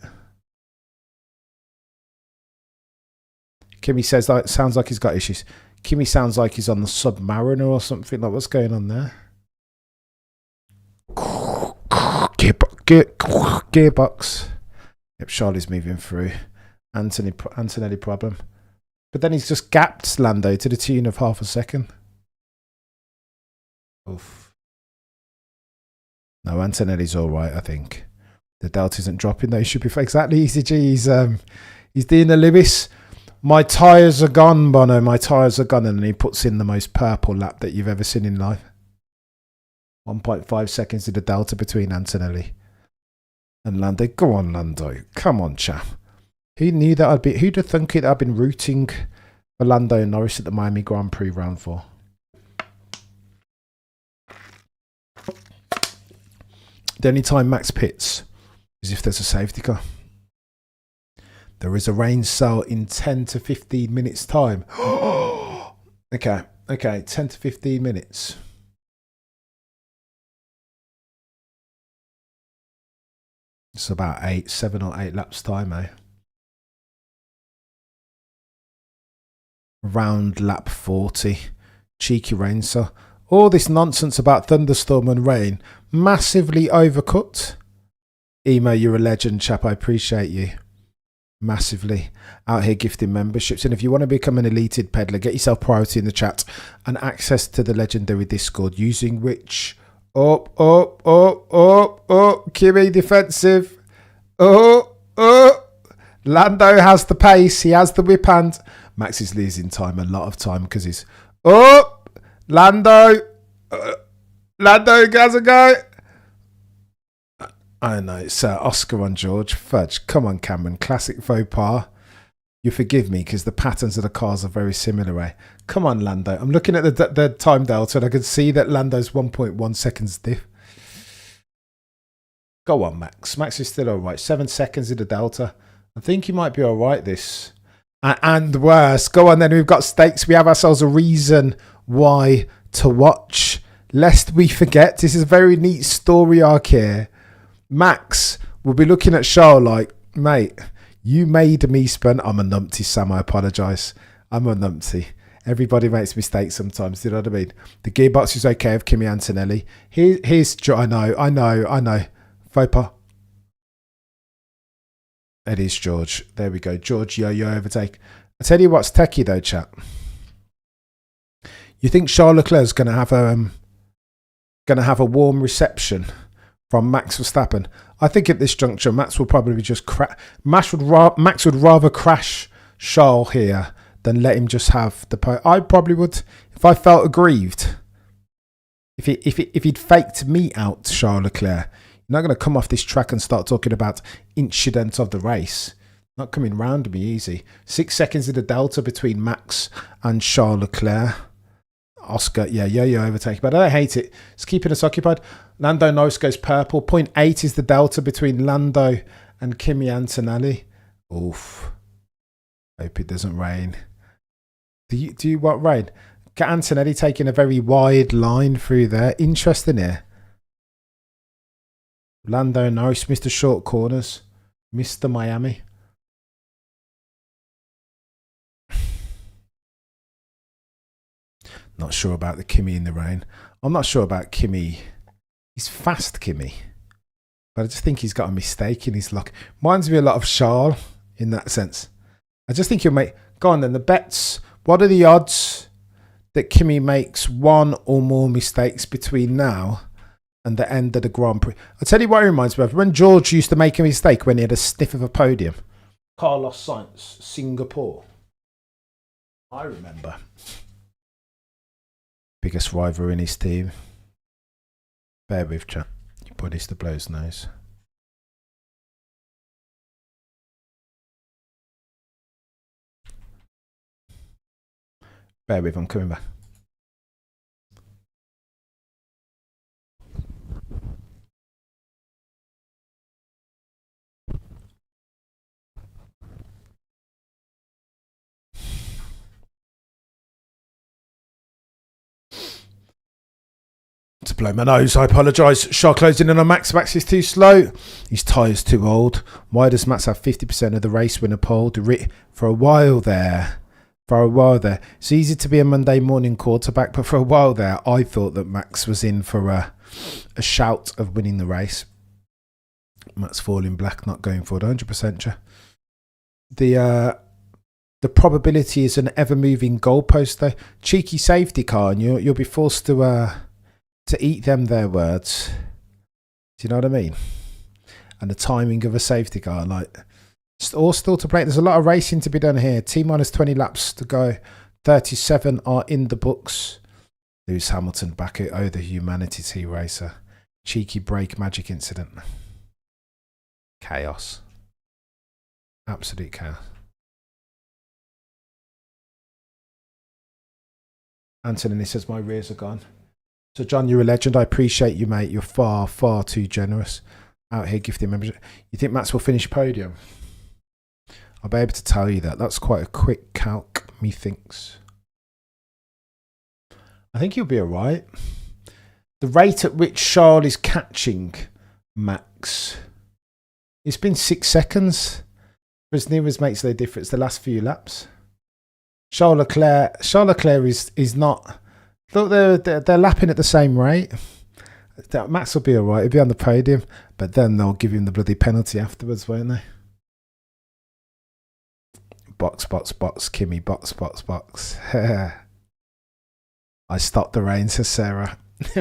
Kimi says that sounds like he's got issues. Kimi sounds like he's on the Submariner or something. Like, what's going on there? Gearbox. Yep, Charlie's moving through. Antonelli problem. But then he's just gapped Lando to the tune of half a second. Oof. No, Antonelli's all right, I think. The Delta isn't dropping though. He should be exactly ECG. He's doing the Lewis. My tyres are gone, Bono. My tyres are gone. And then he puts in the most purple lap that you've ever seen in life. 1.5 seconds to the delta between Antonelli and Lando. Go on, Lando. Come on, chap. Who knew that who'd have thunk it that I've been rooting for Lando and Norris at the Miami Grand Prix round 4? The only time Max pits is if there's a safety car. There is a rain cell in 10 to 15 minutes time. Okay, 10 to 15 minutes. It's about 7 or 8 laps time, eh? Round lap 40. Cheeky rain cell. All this nonsense about thunderstorm and rain, massively overcut. Emo, you're a legend, chap. I appreciate you. Massively out here gifting memberships, and if you want to become an elated peddler, get yourself priority in the chat and access to the legendary Discord, using which Kimi defensive. Lando has the pace, he has the whip hand. Max is losing time, a lot of time, because he's Lando has a go. I know, it's Oscar on George. Fudge. Come on, Cameron. Classic faux pas. You forgive me because the patterns of the cars are very similar, eh? Come on, Lando. I'm looking at the time delta and I can see that Lando's 1.1 seconds diff. Go on, Max. Max is still all right. 7 seconds in the delta. I think he might be all right, this. And worse. Go on, then. We've got stakes. We have ourselves a reason why to watch. Lest we forget, this is a very neat story arc here. Max will be looking at Charles like, mate, you made me spend. I'm a numpty, Sam. I apologise. I'm a numpty. Everybody makes mistakes sometimes. Do you know what I mean? The gearbox is okay with Kimi Antonelli. Here's I know. Faux pas. It is George. There we go. George, yo overtake. I tell you what's techie though, chat. You think Charles Leclerc's going to have a warm reception from Max Verstappen? I think at this juncture, Max will probably just crash. Max would rather crash Charles here than let him just have the. I probably would, if I felt aggrieved. If he'd faked me out, Charles Leclerc, you're not going to come off this track and start talking about incident of the race. Not coming round me easy. 6 seconds of the delta between Max and Charles Leclerc. Oscar, yo overtake, but I don't hate it. It's keeping us occupied. Lando Norris goes purple. 0.8 is the delta between Lando and Kimi Antonelli. Oof. Hope it doesn't rain. Do you want rain? Get Antonelli taking a very wide line through there. Interesting here. Lando Norris, Mr. Short Corners. Mr. Miami. Not sure about the Kimi in the rain. I'm not sure about Kimi. He's fast, Kimi. But I just think he's got a mistake in his luck. Reminds me a lot of Charles in that sense. I just think he'll make... Go on then, the bets. What are the odds that Kimi makes one or more mistakes between now and the end of the Grand Prix? I'll tell you what it reminds me of. When George used to make a mistake when he had a sniff of a podium. Carlos Sainz, Singapore. I remember. Biggest rival in his team. Bear with, chat. You put this to blow his nose. Bear with, I'm coming back. to blow my nose. I apologise. Charles closing in on Max. Max is too slow. His tyre's too old. Why does Max have 50% of the race winner pole? For a while there. It's easy to be a Monday morning quarterback, but for a while there, I thought that Max was in for a shout of winning the race. Max falling black, not going forward. 100%. The probability is an ever-moving goalpost, though. Cheeky safety car, and you'll be forced to eat them their words. Do you know what I mean? And the timing of a safety car, like, all still to play. There's a lot of racing to be done here. T-minus 20 laps to go. 37 are in the books. Lewis Hamilton back at the Humanity T Racer. Cheeky brake magic incident. Chaos. Absolute chaos. Anthony says my rears are gone. So John, you're a legend. I appreciate you, mate. You're far, far too generous. Out here gifting membership. You think Max will finish podium? I'll be able to tell you that. That's quite a quick calc, methinks. I think he'll be alright. The rate at which Charles is catching Max, it's been 6 seconds. As near as makes no difference the last few laps. Charles Leclerc is not. Look, they're lapping at the same rate. Max will be alright. He'll be on the podium, but then they'll give him the bloody penalty afterwards, won't they? Box, Kimmy, box. I stopped the rain, says Sarah. It's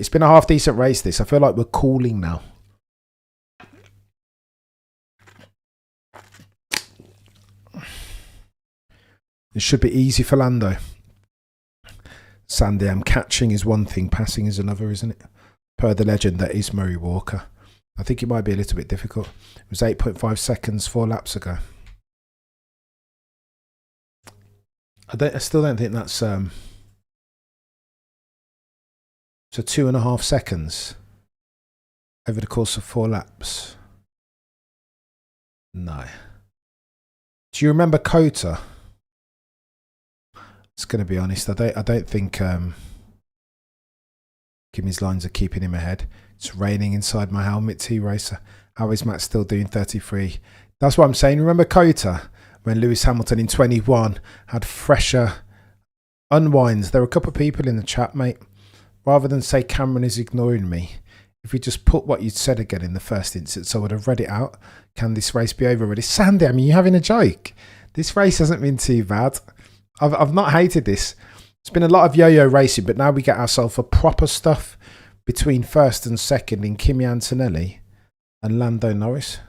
been a half decent race. This, I feel like we're cooling now. It should be easy for Lando. Sandy, catching is one thing, passing is another, isn't it? Per the legend, that is Murray Walker. I think it might be a little bit difficult. It was 8.5 seconds 4 laps ago. I still don't think that's so 2.5 seconds over the course of 4 laps. No. Do you remember Kota? It's going to be honest. I don't think Kimmy's lines are keeping him ahead. It's raining inside my helmet. T-Racer. How is Matt still doing 33? That's what I'm saying. Remember Kota? When Lewis Hamilton in 21 had fresher unwinds. There were a couple of people in the chat, mate. Rather than say Cameron is ignoring me, if we just put what you'd said again in the first instance, I would have read it out. Can this race be over already? Sandy, I mean, you're having a joke. This race hasn't been too bad. I've not hated this. It's been a lot of yo-yo racing, but now we get ourselves a proper stuff between first and second in Kimi Antonelli and Lando Norris.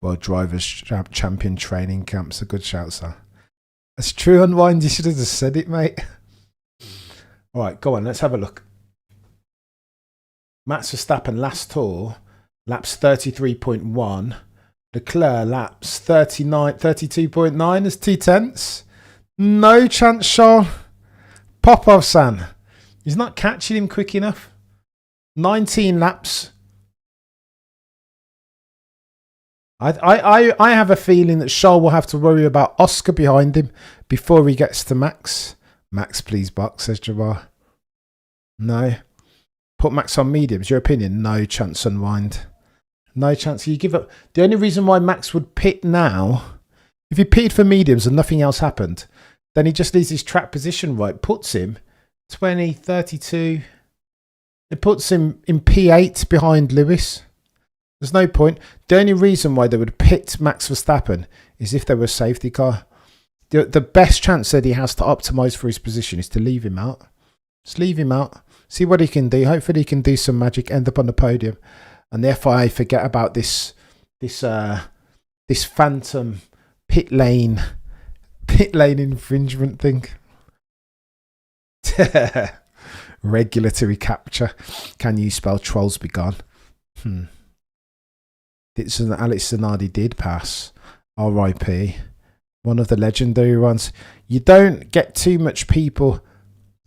World Drivers Champion Training Camp's a good shout, sir. That's true, Unwind. You should have just said it, mate. All right, go on. Let's have a look. Max Verstappen last tour, laps 33.1. Leclerc laps 32.9 as 2/10. No chance, Charles. Popov San. He's not catching him quick enough. 19 laps. I have a feeling that Charles will have to worry about Oscar behind him before he gets to Max. Max, please box, says Jabbar. No. Put Max on mediums. Your opinion? No chance, Unwind. No chance. You give up. The only reason why Max would pit now, if he pitted for mediums and nothing else happened, then he just leaves his track position right. Puts him 20, 32. It puts him in P8 behind Lewis. There's no point. The only reason why they would pit Max Verstappen is if there was a safety car. The best chance that he has to optimise for his position is to leave him out. Just leave him out. See what he can do. Hopefully he can do some magic, end up on the podium. And the FIA forget about this phantom pit lane infringement thing. Regulatory capture. Can you spell trolls be gone? It's Alex Zanardi did pass. R.I.P. One of the legendary ones. You don't get too much people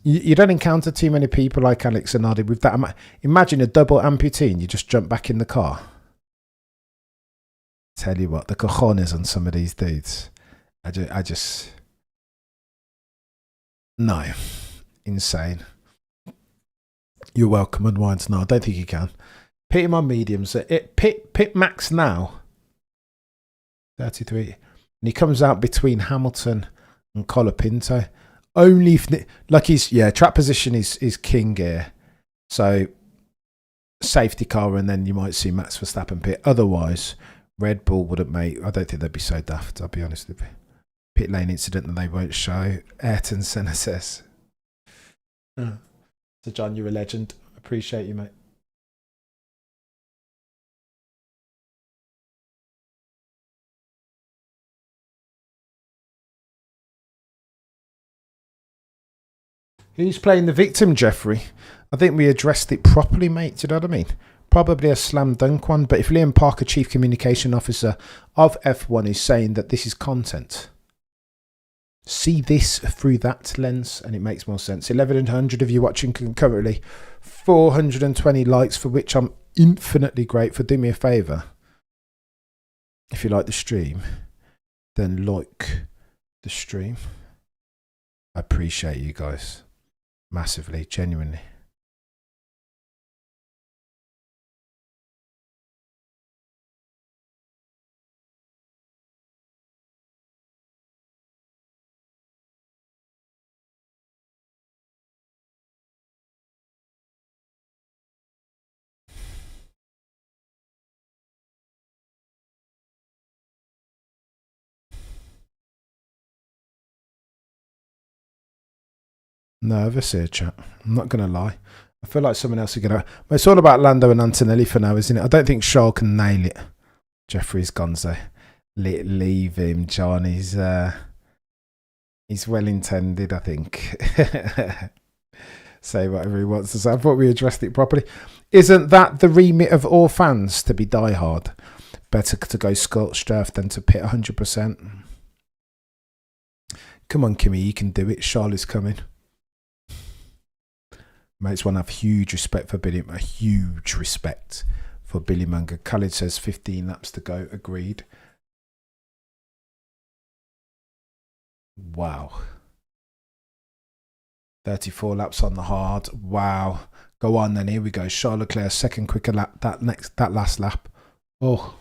You don't encounter too many people like Alex and Ardi with that. Imagine a double amputee and you just jump back in the car. Tell you what, the cojones on some of these dudes. I just no, insane. You're welcome, Unwinds. No, I don't think you can. Pit him on mediums. Pit max now. 33. And he comes out between Hamilton and Colapinto. Only if, like, track position is king here. So safety car, and then you might see Max Verstappen pit. Otherwise, Red Bull wouldn't make. I don't think they'd be so daft, I'll be honest with you. Pit lane incident that they won't show. Ayrton Senna says. So John, you're a legend. Appreciate you, mate. Who's playing the victim, Jeffrey? I think we addressed it properly, mate. Do you know what I mean? Probably a slam dunk one, but if Liam Parker, Chief Communication Officer of F1, is saying that this is content, see this through that lens and it makes more sense. 1,100 of you watching concurrently, 420 likes, for which I'm infinitely grateful. Do me a favour. If you like the stream, then like the stream. I appreciate you guys massively, genuinely. Nervous here, chat. I'm not going to lie. I feel like someone else is going to... Well, it's all about Lando and Antonelli for now, isn't it? I don't think Charles can nail it. Jeffrey's gonzo. Leave him, John. He's well intended, I think. Say whatever he wants to say. I thought we addressed it properly. Isn't that the remit of all fans, to be diehard? Better to go scorched earth than to pit 100%. Come on, Kimmy, you can do it. Charles is coming. Mates want to have huge respect for Billy. A huge respect for Billy Munger. Khalid says 15 laps to go. Agreed. Wow. 34 laps on the hard. Wow. Go on then. Here we go. Charles Leclerc, second quicker lap. That last lap. Oh.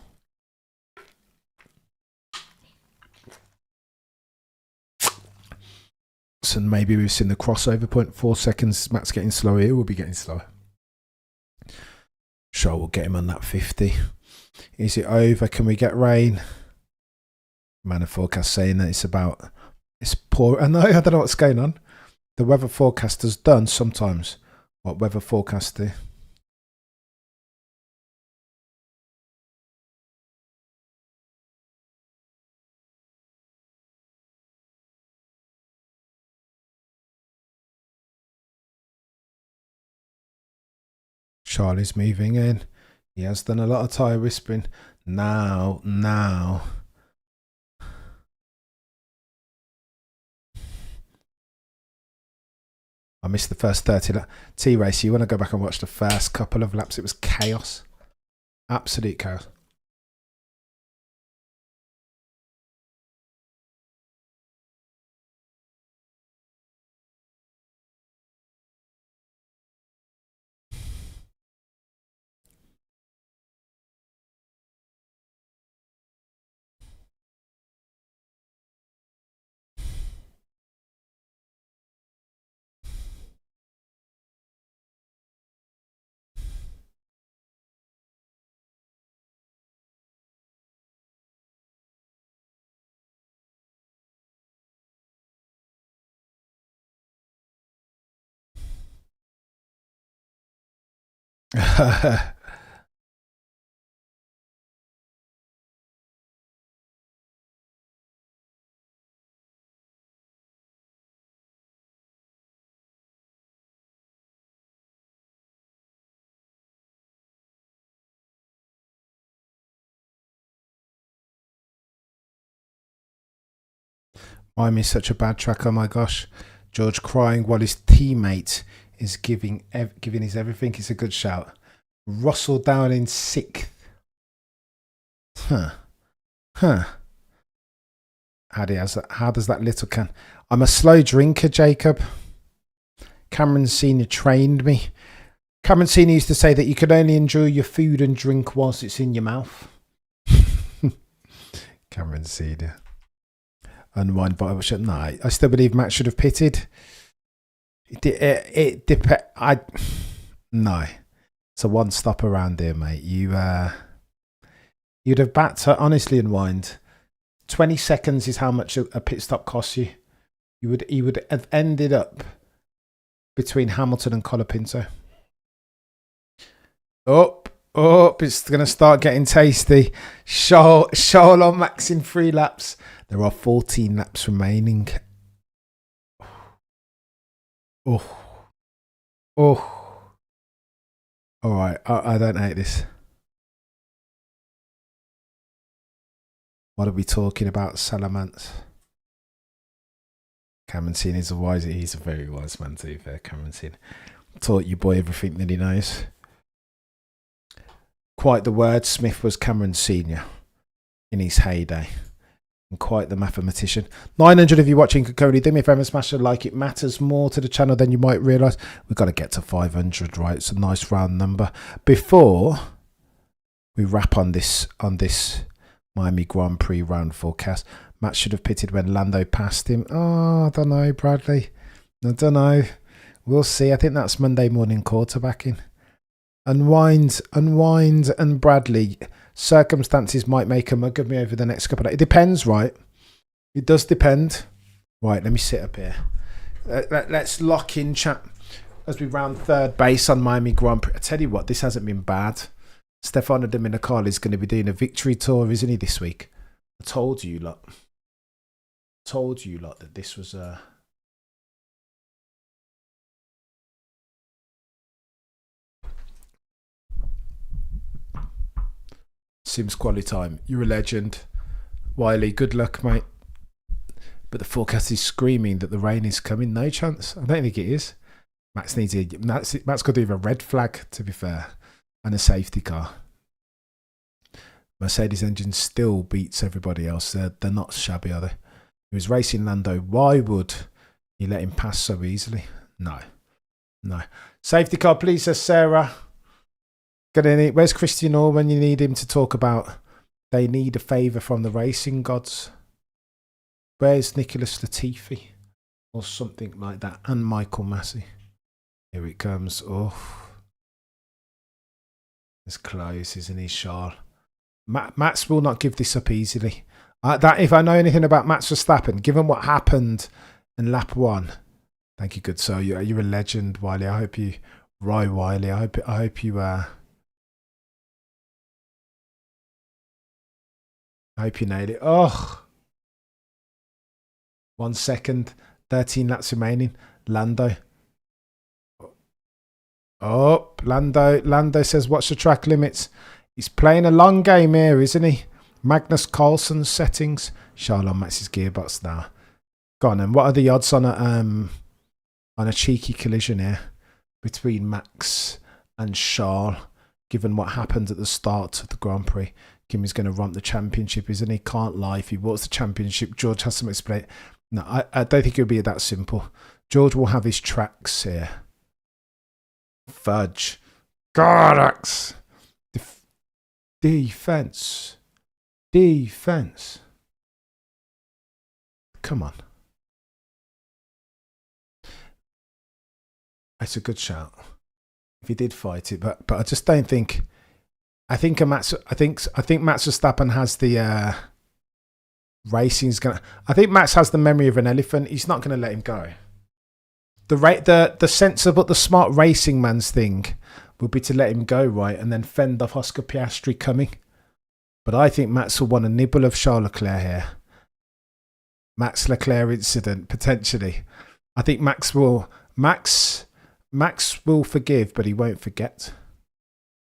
So maybe we've seen the crossover point. 4 seconds. Matt's getting slower here. We'll be getting slower. Sure, we'll get him on that 50. Is it over? Can we get rain? Man of forecast saying that it's poor. I know, I don't know what's going on. The weather forecaster's done sometimes what weather forecasts do. Charlie's moving in. He has done a lot of tyre whispering. Now. I missed the first 30 laps. T-Race, you want to go back and watch the first couple of laps? It was chaos. Absolute chaos. Miami's such a bad track. Oh my gosh. George crying while his teammate is giving his everything. It's a good shout. Russell down in 6th. Huh. How does that little can? I'm a slow drinker, Jacob. Cameron Senior trained me. Cameron Senior used to say that you can only enjoy your food and drink whilst it's in your mouth. Cameron Senior. Unwind by no, I still believe Matt should have pitted. It depends. No. It's a one stop around here, mate. You'd have backed her, honestly, Unwind. 20 seconds is how much a pit stop costs you. He would have ended up between Hamilton and Colapinto. It's going to start getting tasty. Charles on Max in 3 laps. There are 14 laps remaining. Oh. All right, I don't hate this. What are we talking about, Salamance? Cameron Seen is he's a very wise man, to be fair. Cameron Seen taught you boy everything that he knows. Quite the wordsmith was Cameron Senior in his heyday. And quite the mathematician. 900 of you watching could only do me a favour and smash a like. It matters more to the channel than you might realise. We've got to get to 500, right? It's a nice round number. Before we wrap on this Miami Grand Prix round forecast, Matt should have pitted when Lando passed him. Oh, I don't know, Bradley. I don't know. We'll see. I think that's Monday morning quarterbacking. Unwind, and Bradley. Circumstances might make a mug of me over the next couple of days. It depends, right? It does depend. Right, let me sit up here. Let's lock in, chat, as we round third base on Miami Grand Prix. I tell you what, this hasn't been bad. Stefano Dominicali is going to be doing a victory tour, isn't he, this week? I told you lot that this was a... Sims quality time. You're a legend. Wiley, good luck, mate. But the forecast is screaming that the rain is coming. No chance. I don't think it is. Matt's got to have a red flag, to be fair, and a safety car. Mercedes engine still beats everybody else. They're not shabby, are they? He was racing Lando. Why would you let him pass so easily? No. Safety car, please, says Sarah. Where's Christian Orr when you need him to talk about they need a favour from the racing gods? Where's Nicholas Latifi? Or something like that. And Michael Massey. Here it comes. Oh. It's close, isn't he, Charles? Max will not give this up easily. If I know anything about Max Verstappen, given what happened in lap 1, thank you, good sir. You're a legend, Wiley. I hope you nailed it. Oh, 1 second, 13 laps remaining. Lando. Oh, Lando says, what's the track limits? He's playing a long game here, isn't he? Magnus Carlsen's settings. Charles on Max's gearbox now. Go on, and what are the odds on a cheeky collision here between Max and Charles, given what happened at the start of the Grand Prix? Kimmy's going to romp the championship, isn't he? Can't lie. If he wants the championship, George has to explain. No, I don't think it'll be that simple. George will have his tracks here. Fudge. Gardax. Defense. Come on. It's a good shout. If he did fight it, but I just don't think. I think Max Verstappen has the racing's gonna. I think Max has the memory of an elephant. He's not going to let him go. The sensible, the smart racing man's thing would be to let him go, right, and then fend off Oscar Piastri coming. But I think Max will want a nibble of Charles Leclerc here. Max Leclerc incident, potentially. I think Max will forgive, but he won't forget.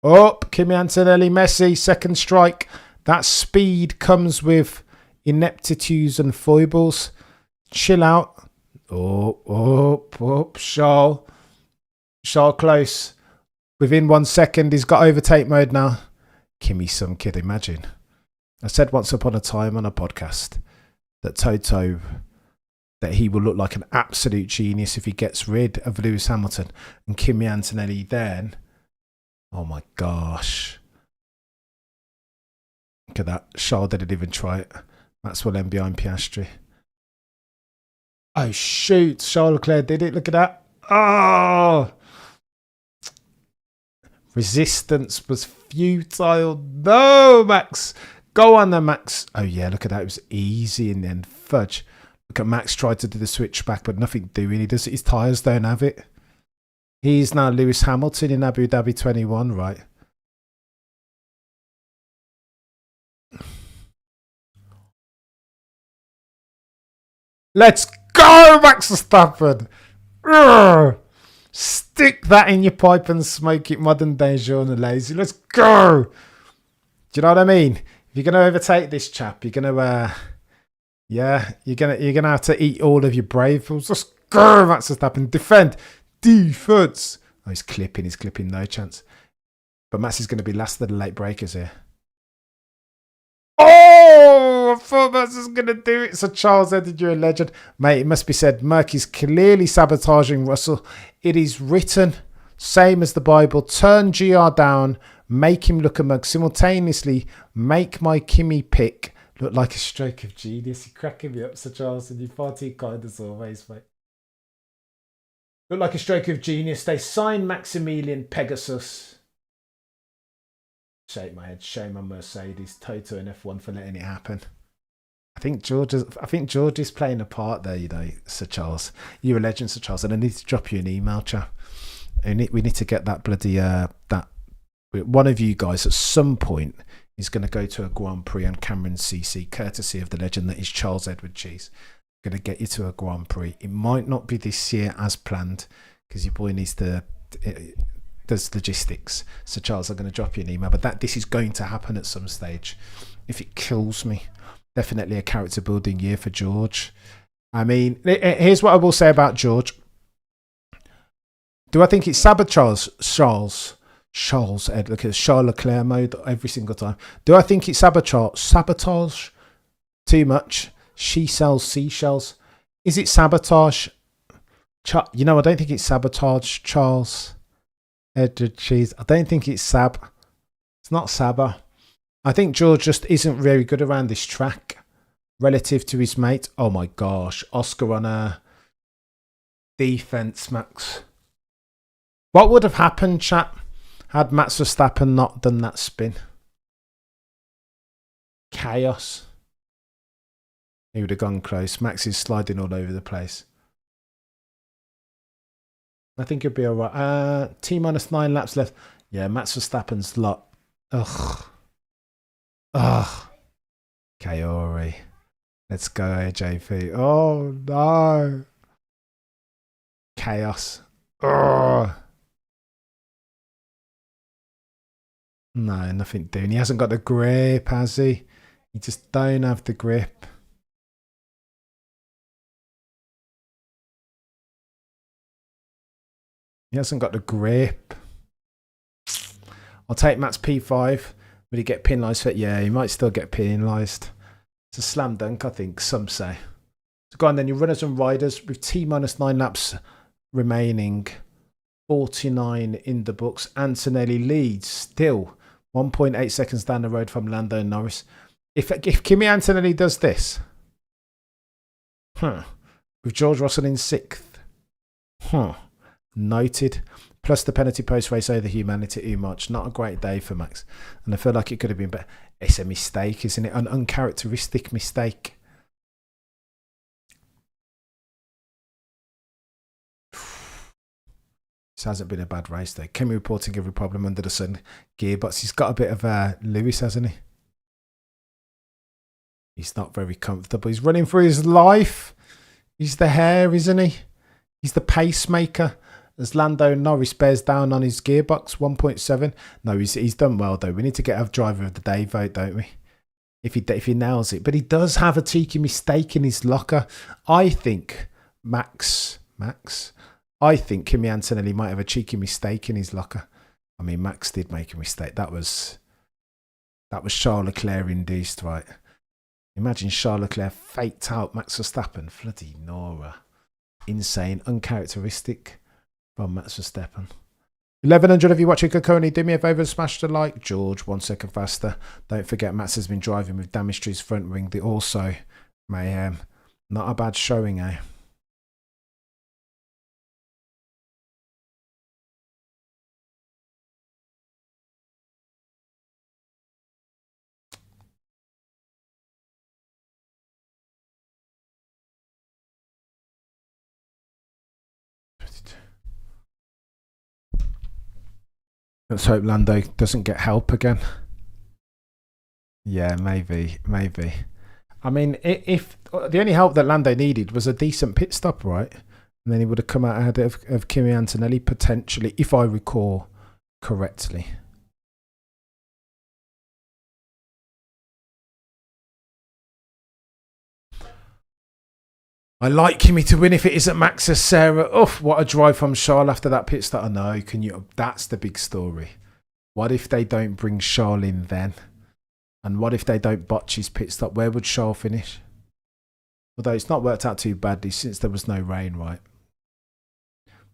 Oh, Kimi Antonelli, Messi, second strike. That speed comes with ineptitudes and foibles. Chill out. Oh, Charles close. Within 1 second, he's got overtake mode now. Kimmy, some kid, imagine. I said once upon a time on a podcast that Toto, that he will look like an absolute genius if he gets rid of Lewis Hamilton and Kimi Antonelli then. Oh my gosh. Look at that. Charles didn't even try it. Maxwell in behind Piastri. Oh shoot, Charles Leclerc did it. Look at that. Oh! Resistance was futile. No, Max. Go on then, Max. Oh, yeah, look at that. It was easy in the end. Fudge. Look at Max tried to do the switch back, but nothing doing. He does. His tyres don't have it. He's now Lewis Hamilton in Abu Dhabi 21, right? Let's go, Max Verstappen. Urgh. Stick that in your pipe and smoke it, modern day journalism. Let's go. Do you know what I mean? If you're gonna overtake this chap, you're gonna you're gonna have to eat all of your brave fools. Let's go, Max Verstappen. Defense. Oh, he's clipping, no chance. But Max is gonna be last of the late breakers here. Oh, I thought Max was going to do it. So Charles Edward, you're a legend. Mate, it must be said, Merck is clearly sabotaging Russell. It is written, same as the Bible, turn GR down, make him look a mug. Simultaneously, make my Kimi pick look like a stroke of genius. You're cracking me up, Sir Charles, and you're far too kind as always, mate. Look like a stroke of genius. They signed Maximilian Pegasus. Shake my head. Shame on Mercedes, Toto, and F1 for letting it happen. I think George is playing a part there, you know, Sir Charles. You're a legend, Sir Charles, and I need to drop you an email, chap. We need to get that bloody that one of you guys at some point is going to go to a Grand Prix on Cameron CC, courtesy of the legend that is Charles Edward Cheese. Going to get you to a Grand Prix. It might not be this year as planned because your boy needs to. There's logistics. So Charles, I'm going to drop you an email, but this is going to happen at some stage. If it kills me, definitely a character building year for George. I mean, here's what I will say about George. Do I think it's sabotage? Charles, Ed, look at Charles Leclerc mode every single time. Do I think it's sabotage? Too much. She sells seashells. Is it sabotage? You know, I don't think it's sabotage, Charles. Edward Cheese. I don't think it's Sab. It's not Sabba. I think George just isn't very good around this track relative to his mate. Oh my gosh. Oscar on a defense, Max. What would have happened, chap, had Max Verstappen not done that spin? Chaos. He would have gone close. Max is sliding all over the place. I think he'll be all right. T-minus 9 laps left. Yeah, Max Verstappen's lot. Ugh. Kaori. Let's go, AJP. Oh, no. Chaos. Ugh. No, nothing doing. He hasn't got the grip, has he? He just don't have the grip. He hasn't got the grip. I'll take Matt's P5. Will he get penalised for it? Yeah, he might still get penalised. It's a slam dunk, I think, some say. So go on then, your runners and riders with T-minus 9 laps remaining. 49 in the books. Antonelli leads still 1.8 seconds down the road from Lando Norris. If Kimi Antonelli does this, with George Russell in 6th, noted. Plus the penalty post race over humanity too much. Not a great day for Max. And I feel like it could have been better. It's a mistake, isn't it? An uncharacteristic mistake. This hasn't been a bad race though. Kimi reporting every problem under the sun. Gearbox. He's got a bit of Lewis, hasn't he? He's not very comfortable. He's running for his life. He's the hair, isn't he? He's the pacemaker. As Lando Norris bears down on his gearbox, 1.7. No, he's done well though. We need to get a driver of the day vote, don't we? If he nails it. But he does have a cheeky mistake in his locker. I think Max. I think Kimi Antonelli might have a cheeky mistake in his locker. I mean, Max did make a mistake. That was Charles Leclerc induced, right? Imagine Charles Leclerc faked out Max Verstappen. Bloody Nora. Insane. Uncharacteristic from Max Verstappen. 1100 if you're watching Kokoni, do me a favour and smash the like. George, 1 second faster. Don't forget Max has been driving with damage to his front wing. The also mayhem. Not a bad showing, eh? Let's hope Lando doesn't get help again. Yeah, maybe. I mean, if the only help that Lando needed was a decent pit stop, right? And then he would have come out ahead of Kimi Antonelli, potentially, if I recall correctly. I like Kimi to win if it isn't Max Sarah. Oof, what a drive from Charles after that pit stop. I know, that's the big story. What if they don't bring Charles in then? And what if they don't botch his pit stop? Where would Charles finish? Although it's not worked out too badly since there was no rain, right?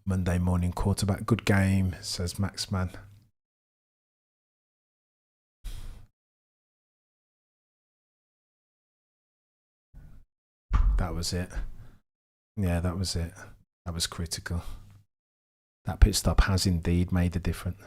Monday morning quarterback. Good game, says Maxman. That was it. Yeah, that was it. That was critical. That pit stop has indeed made a difference.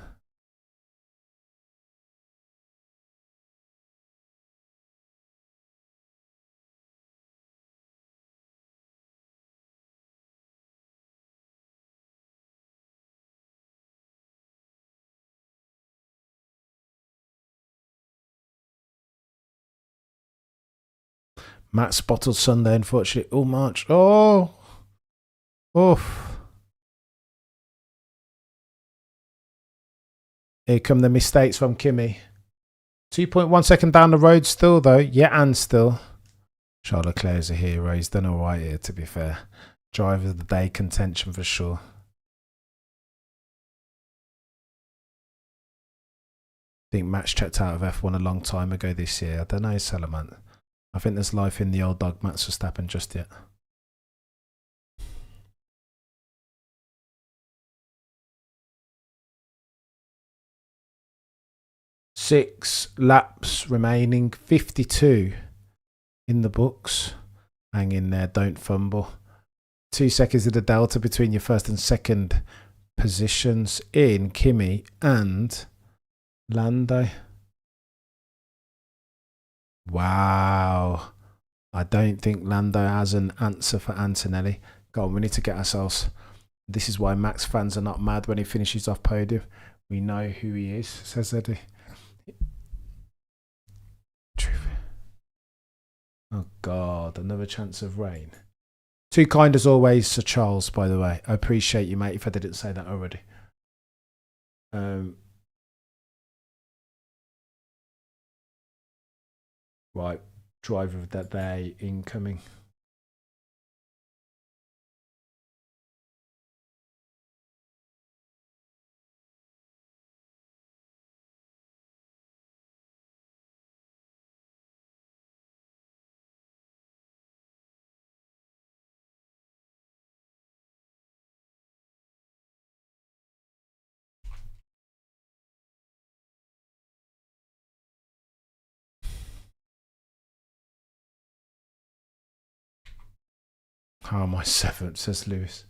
Matt spotted Sunday, unfortunately. Oh, March. Oh. Oof. Here come the mistakes from Kimi. 2.1 second down the road still, though. Yeah, and still. Charles Leclerc is a hero. He's done all right here, to be fair. Driver of the day contention for sure. I think Max checked out of F1 a long time ago this year. I don't know, Salaman. I think there's life in the old dog Max Verstappen just yet. Six laps remaining. 52 in the books. Hang in there, don't fumble. 2 seconds of the delta between your first and second positions in Kimi and Lando. Wow. I don't think Lando has an answer for Antonelli. Go on, we need to get ourselves. This is why Max fans are not mad when he finishes off podium. We know who he is, says Eddie. Oh, God, another chance of rain. Too kind as always, Sir Charles, by the way. I appreciate you, mate, if I didn't say that already. Right, driver of that day incoming. How am I seventh, says Lewis.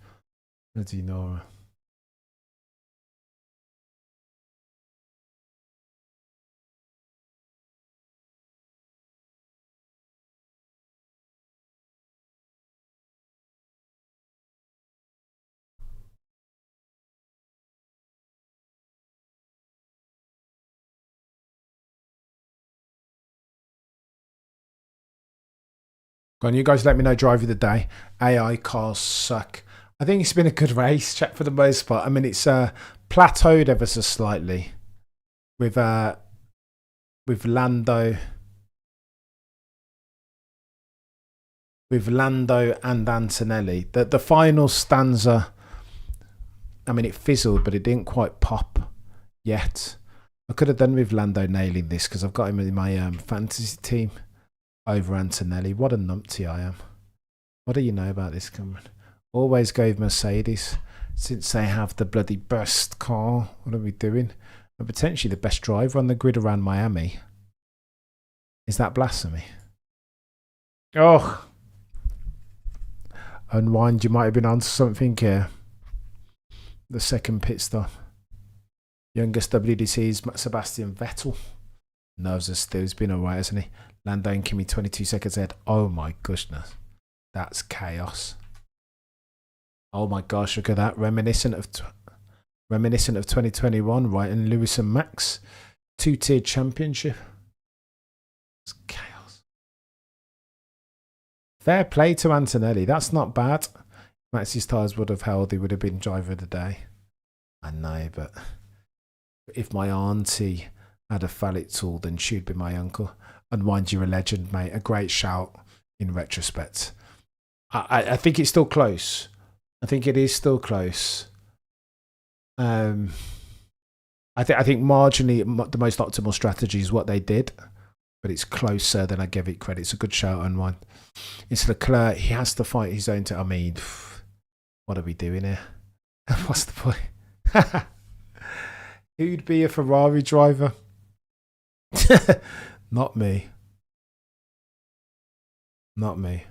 Bloody Nora. Go on, you guys let me know driver of the day. AI cars suck. I think it's been a good race, check for the most part. I mean, it's plateaued ever so slightly with Lando. with Lando and Antonelli. The final stanza, I mean, it fizzled, but it didn't quite pop yet. I could have done with Lando nailing this because I've got him in my fantasy team over Antonelli. What a numpty I am. What do you know about this, Cameron? Always go with Mercedes since they have the bloody best car. What are we doing? And potentially the best driver on the grid around Miami. Is that blasphemy? Oh. Unwind, you might have been onto something here. The second pit stop. Youngest WDC is Sebastian Vettel. Nerves are still. He's been alright, hasn't he? Lando and Kimi 22 seconds ahead. Oh my goodness. That's chaos. Oh my gosh, look at that. Reminiscent of 2021, right? And Lewis and Max. Two-tier championship. It's chaos. Fair play to Antonelli. That's not bad. Max's tyres would have held. He would have been driver of the day. I know, but if my auntie had a phallic tool, then she'd be my uncle. Unwind, you're a legend, mate. A great shout in retrospect. I think it's still close. I think it is still close. I think marginally the most optimal strategy is what they did, but it's closer than I give it credit. It's a good shout, Unwind. It's Leclerc. He has to fight his own. I mean, what are we doing here? What's the point? Who'd be a Ferrari driver? Not me. Not me.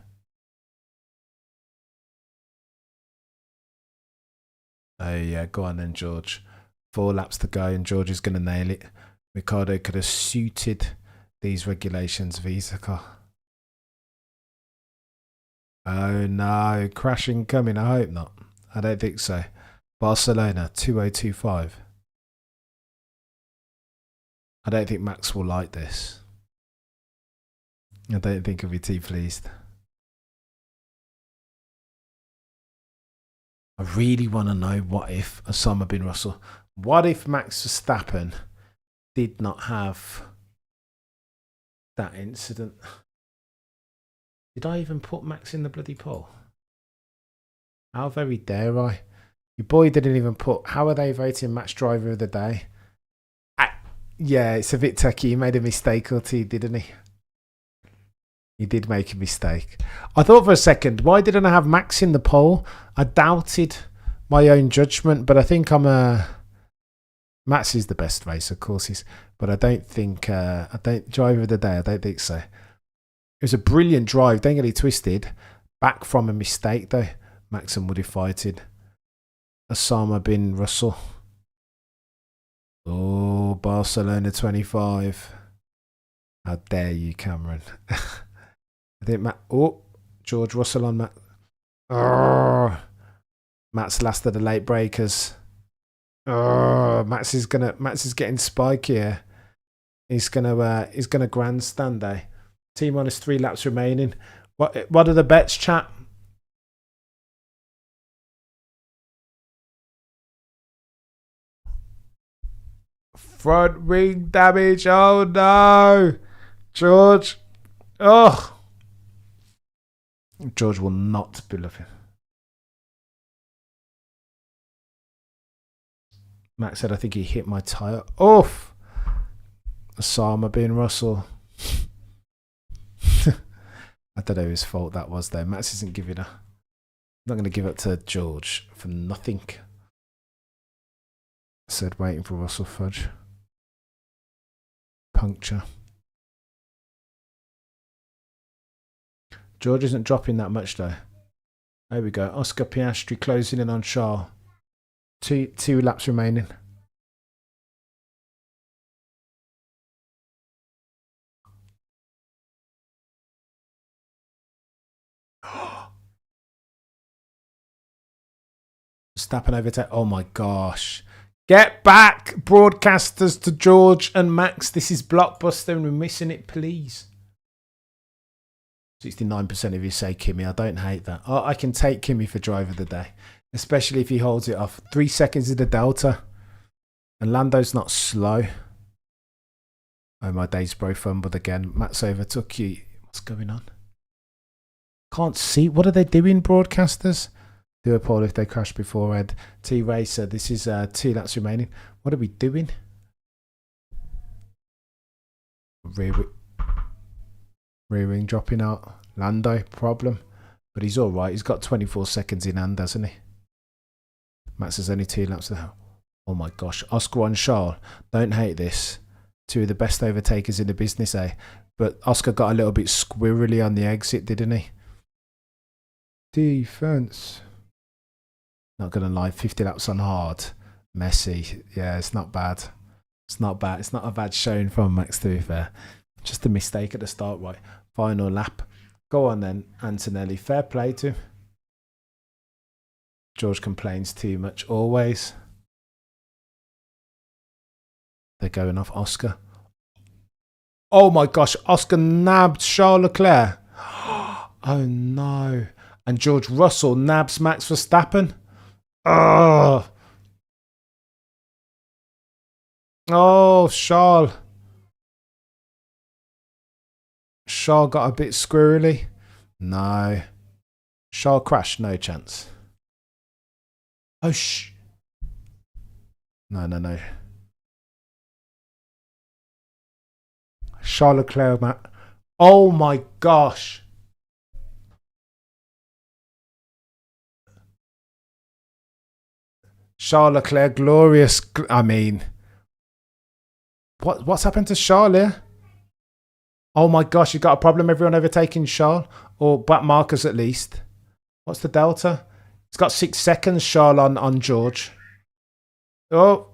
Oh yeah, go on then, George. 4 laps to go and George is going to nail it. Ricciardo could have suited these regulations visa car. Oh no, crashing coming. I hope not. I don't think so. Barcelona 2025. I don't think Max will like this. I don't think he'll be too pleased. I really want to know what if Osama bin Russell. What if Max Verstappen did not have that incident? Did I even put Max in the bloody poll? How very dare I? Your boy didn't even put. How are they voting match driver of the day? Yeah, it's a bit techie. He made a mistake or two, didn't he? He did make a mistake. I thought for a second, why didn't I have Max in the poll? I doubted my own judgment, but I think Max is the best racer, of course, but I don't think, driver of the day, I don't think so. It was a brilliant drive, don't get it twisted. Back from a mistake, though. Max and Woody fighted. Osama bin Russell. Oh, Barcelona 25. How dare you, Cameron? I think George Russell on Matt. Oh, Matt's last of the late breakers. Oh, Max is getting spiky here. He's gonna grandstand there. T-minus 3 laps remaining. What are the bets, chat? Front wing damage. Oh no, George. Oh. George will not be loving. Max said, I think he hit my tyre. Oof. Osama bin Russell. I don't know whose fault that was though. Max isn't giving up. I'm not going to give up to George for nothing. I said waiting for Russell Fudge. Puncture. George isn't dropping that much though. There we go. Oscar Piastri closing in on Charles. Two laps remaining. Verstappen overtake. Oh my gosh. Get back, broadcasters, to George and Max. This is Blockbuster and we're missing it, please. 69% of you say Kimi. I don't hate that. Oh, I can take Kimi for driver of the day, especially if he holds it off. 3 seconds of the delta. And Lando's not slow. Oh, my days bro fumbled again. Matt's overtook you. What's going on? Can't see. What are they doing, broadcasters? Do a poll if they crash beforehand. T-Racer, this is 2 laps remaining. What are we doing? Rear wing dropping out. Lando, problem. But he's all right. He's got 24 seconds in hand, hasn't he? Max has only 2 laps now. Oh my gosh. Oscar and Charles. Don't hate this. 2 of the best overtakers in the business, eh? But Oscar got a little bit squirrely on the exit, didn't he? Defense. Not going to lie. 50 laps on hard. Messy. Yeah, it's not bad. It's not bad. It's not a bad showing from Max, to be fair. Just a mistake at the start, right? Final lap. Go on then, Antonelli. Fair play to him. George complains too much, always. They're going off Oscar. Oh my gosh, Oscar nabbed Charles Leclerc. Oh no. And George Russell nabs Max Verstappen. Oh. Oh, Charles. Charles got a bit squirrely. No. Charles crashed, no chance. Oh, No. Charles Leclerc, Matt. Oh my gosh. Charles Leclerc, glorious. I mean, what's happened to Charles here? Oh my gosh, you got a problem, everyone overtaking Charles? Or back markers at least. What's the delta? It's got 6 seconds, Charles, on George. Oh,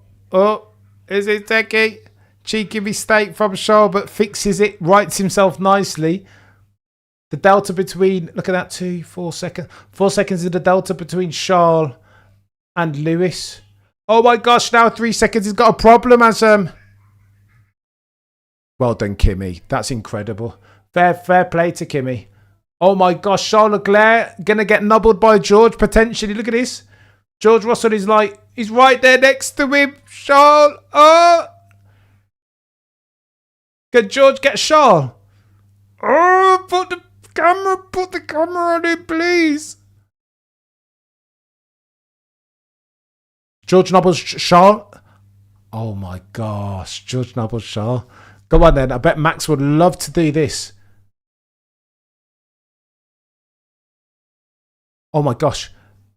is it techie? Cheeky mistake from Charles, but fixes it, rights himself nicely. The delta between, look at that, 2, 4 seconds. 4 seconds is the delta between Charles and Lewis. Oh my gosh, now 3 seconds. He's got a problem as well done, Kimmy. That's incredible. Fair play to Kimmy. Oh my gosh, Charles Leclerc gonna get nubbled by George potentially. Look at this. George Russell is like, he's right there next to him. Charles, oh! Can George get Charles? Oh, put the camera on him, please. George nubbles Charles. Oh my gosh, George nubbles Charles. Go on then, I bet Max would love to do this. Oh my gosh.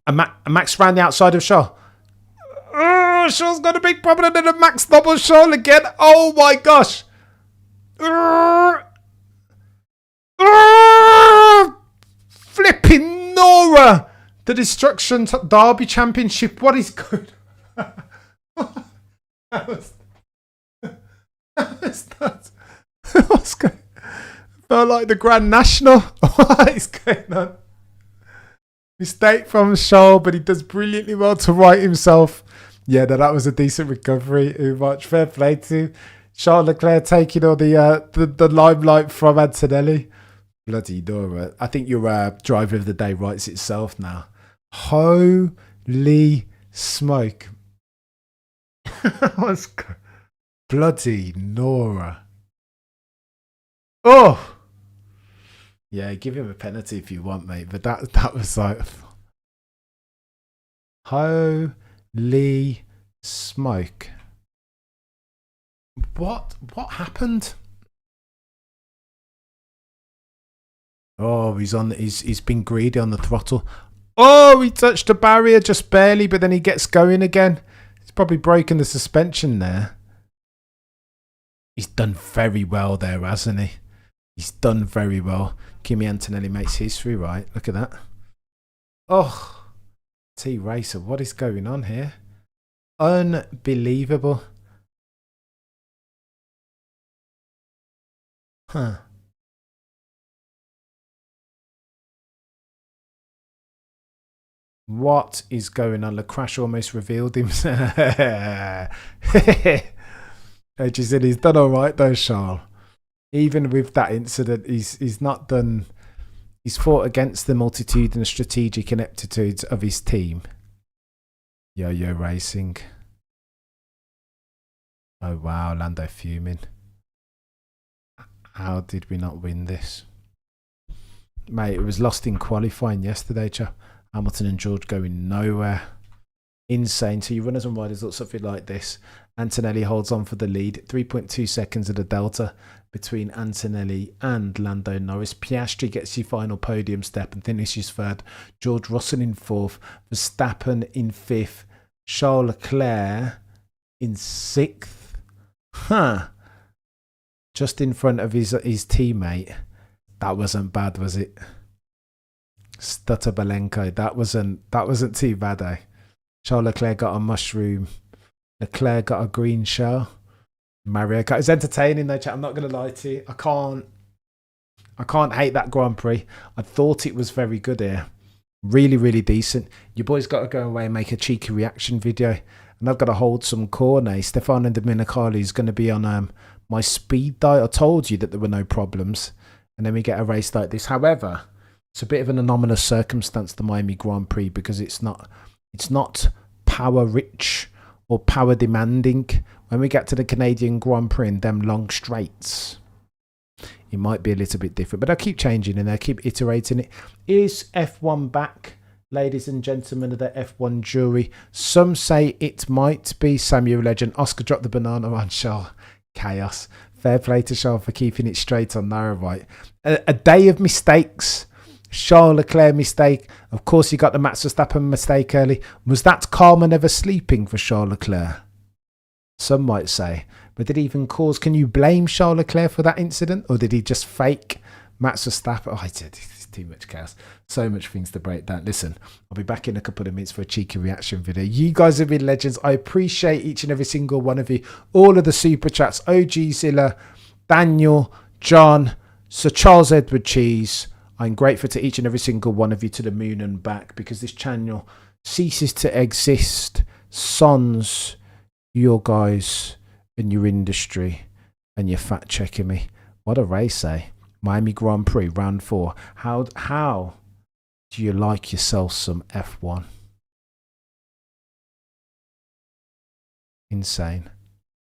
And Max ran the outside of Charles. Oh, Charles got a big problem and then Max nubbles Charles again. Oh my gosh. Flipping Nora. The Destruction Derby Championship. What is good? What's going? Felt like the Grand National. What is going on? Mistake from Charles, but he does brilliantly well to right himself. Yeah, that was a decent recovery. Much fair play to Charles Leclerc taking all the limelight from Antonelli. Bloody Nora. I think your driver of the day writes itself now. Holy smoke. Bloody Nora. Oh! Yeah, give him a penalty if you want, mate. But that was like... Holy smoke. What happened? Oh, he's been greedy on the throttle. Oh, he touched the barrier just barely, but then he gets going again. He's probably broken the suspension there. He's done very well there, hasn't he? He's done very well. Kimi Antonelli makes history, right? Look at that. Oh, T-Racer, what is going on here? Unbelievable. Huh. What is going on? The crash almost revealed himself. As you said, he's done all right though, Charles. Even with that incident, he's not done. He's fought against the multitude and strategic ineptitudes of his team. Yo-yo racing. Oh wow, Lando fuming. How did we not win this? Mate, it was lost in qualifying yesterday, chap. Hamilton and George going nowhere. Insane. So you runners and riders look something like this. Antonelli holds on for the lead. 3.2 seconds of the delta between Antonelli and Lando Norris. Piastri gets your final podium step and finishes third. George Russell in fourth. Verstappen in fifth. Charles Leclerc in sixth. Just in front of his teammate. That wasn't bad, was it? Stutterbalenko. That wasn't too bad, eh? Charles Leclerc got a mushroom. Leclerc got a green shell. Mario Kart. It's entertaining though, chat. I'm not going to lie to you. I can't hate that Grand Prix. I thought it was very good here. Really, really decent. Your boy's got to go away and make a cheeky reaction video. And I've got to hold some cornet. Stefano Domenicali is going to be on my speed diet. I told you that there were no problems. And then we get a race like this. However, it's a bit of an anomalous circumstance, the Miami Grand Prix, because it's not power rich or power demanding. When we get to the Canadian Grand Prix and them long straights, it might be a little bit different. But I'll keep changing and I'll keep iterating it. Is F1 back, ladies and gentlemen of the F1 jury? Some say it might be. Samuel Legend. Oscar dropped the banana on Charles. Chaos. Fair play to Charles for keeping it straight on Narrowbite. A day of mistakes. Charles Leclerc mistake. Of course, you got the Max Verstappen mistake early. Was that karma never sleeping for Charles Leclerc? Some might say. But did he even cause... Can you blame Charles Leclerc for that incident? Or did he just fake Max Verstappen? Oh, I did. It's too much chaos. So much things to break down. Listen, I'll be back in a couple of minutes for a cheeky reaction video. You guys have been legends. I appreciate each and every single one of you. All of the super chats. OG Zilla, Daniel, John, Sir Charles Edward Cheese. I'm grateful to each and every single one of you to the moon and back, because this channel ceases to exist sans your guys and your industry and your fact checking me. What a race, eh? Miami Grand Prix, round 4. How do you like yourself some F1? Insane.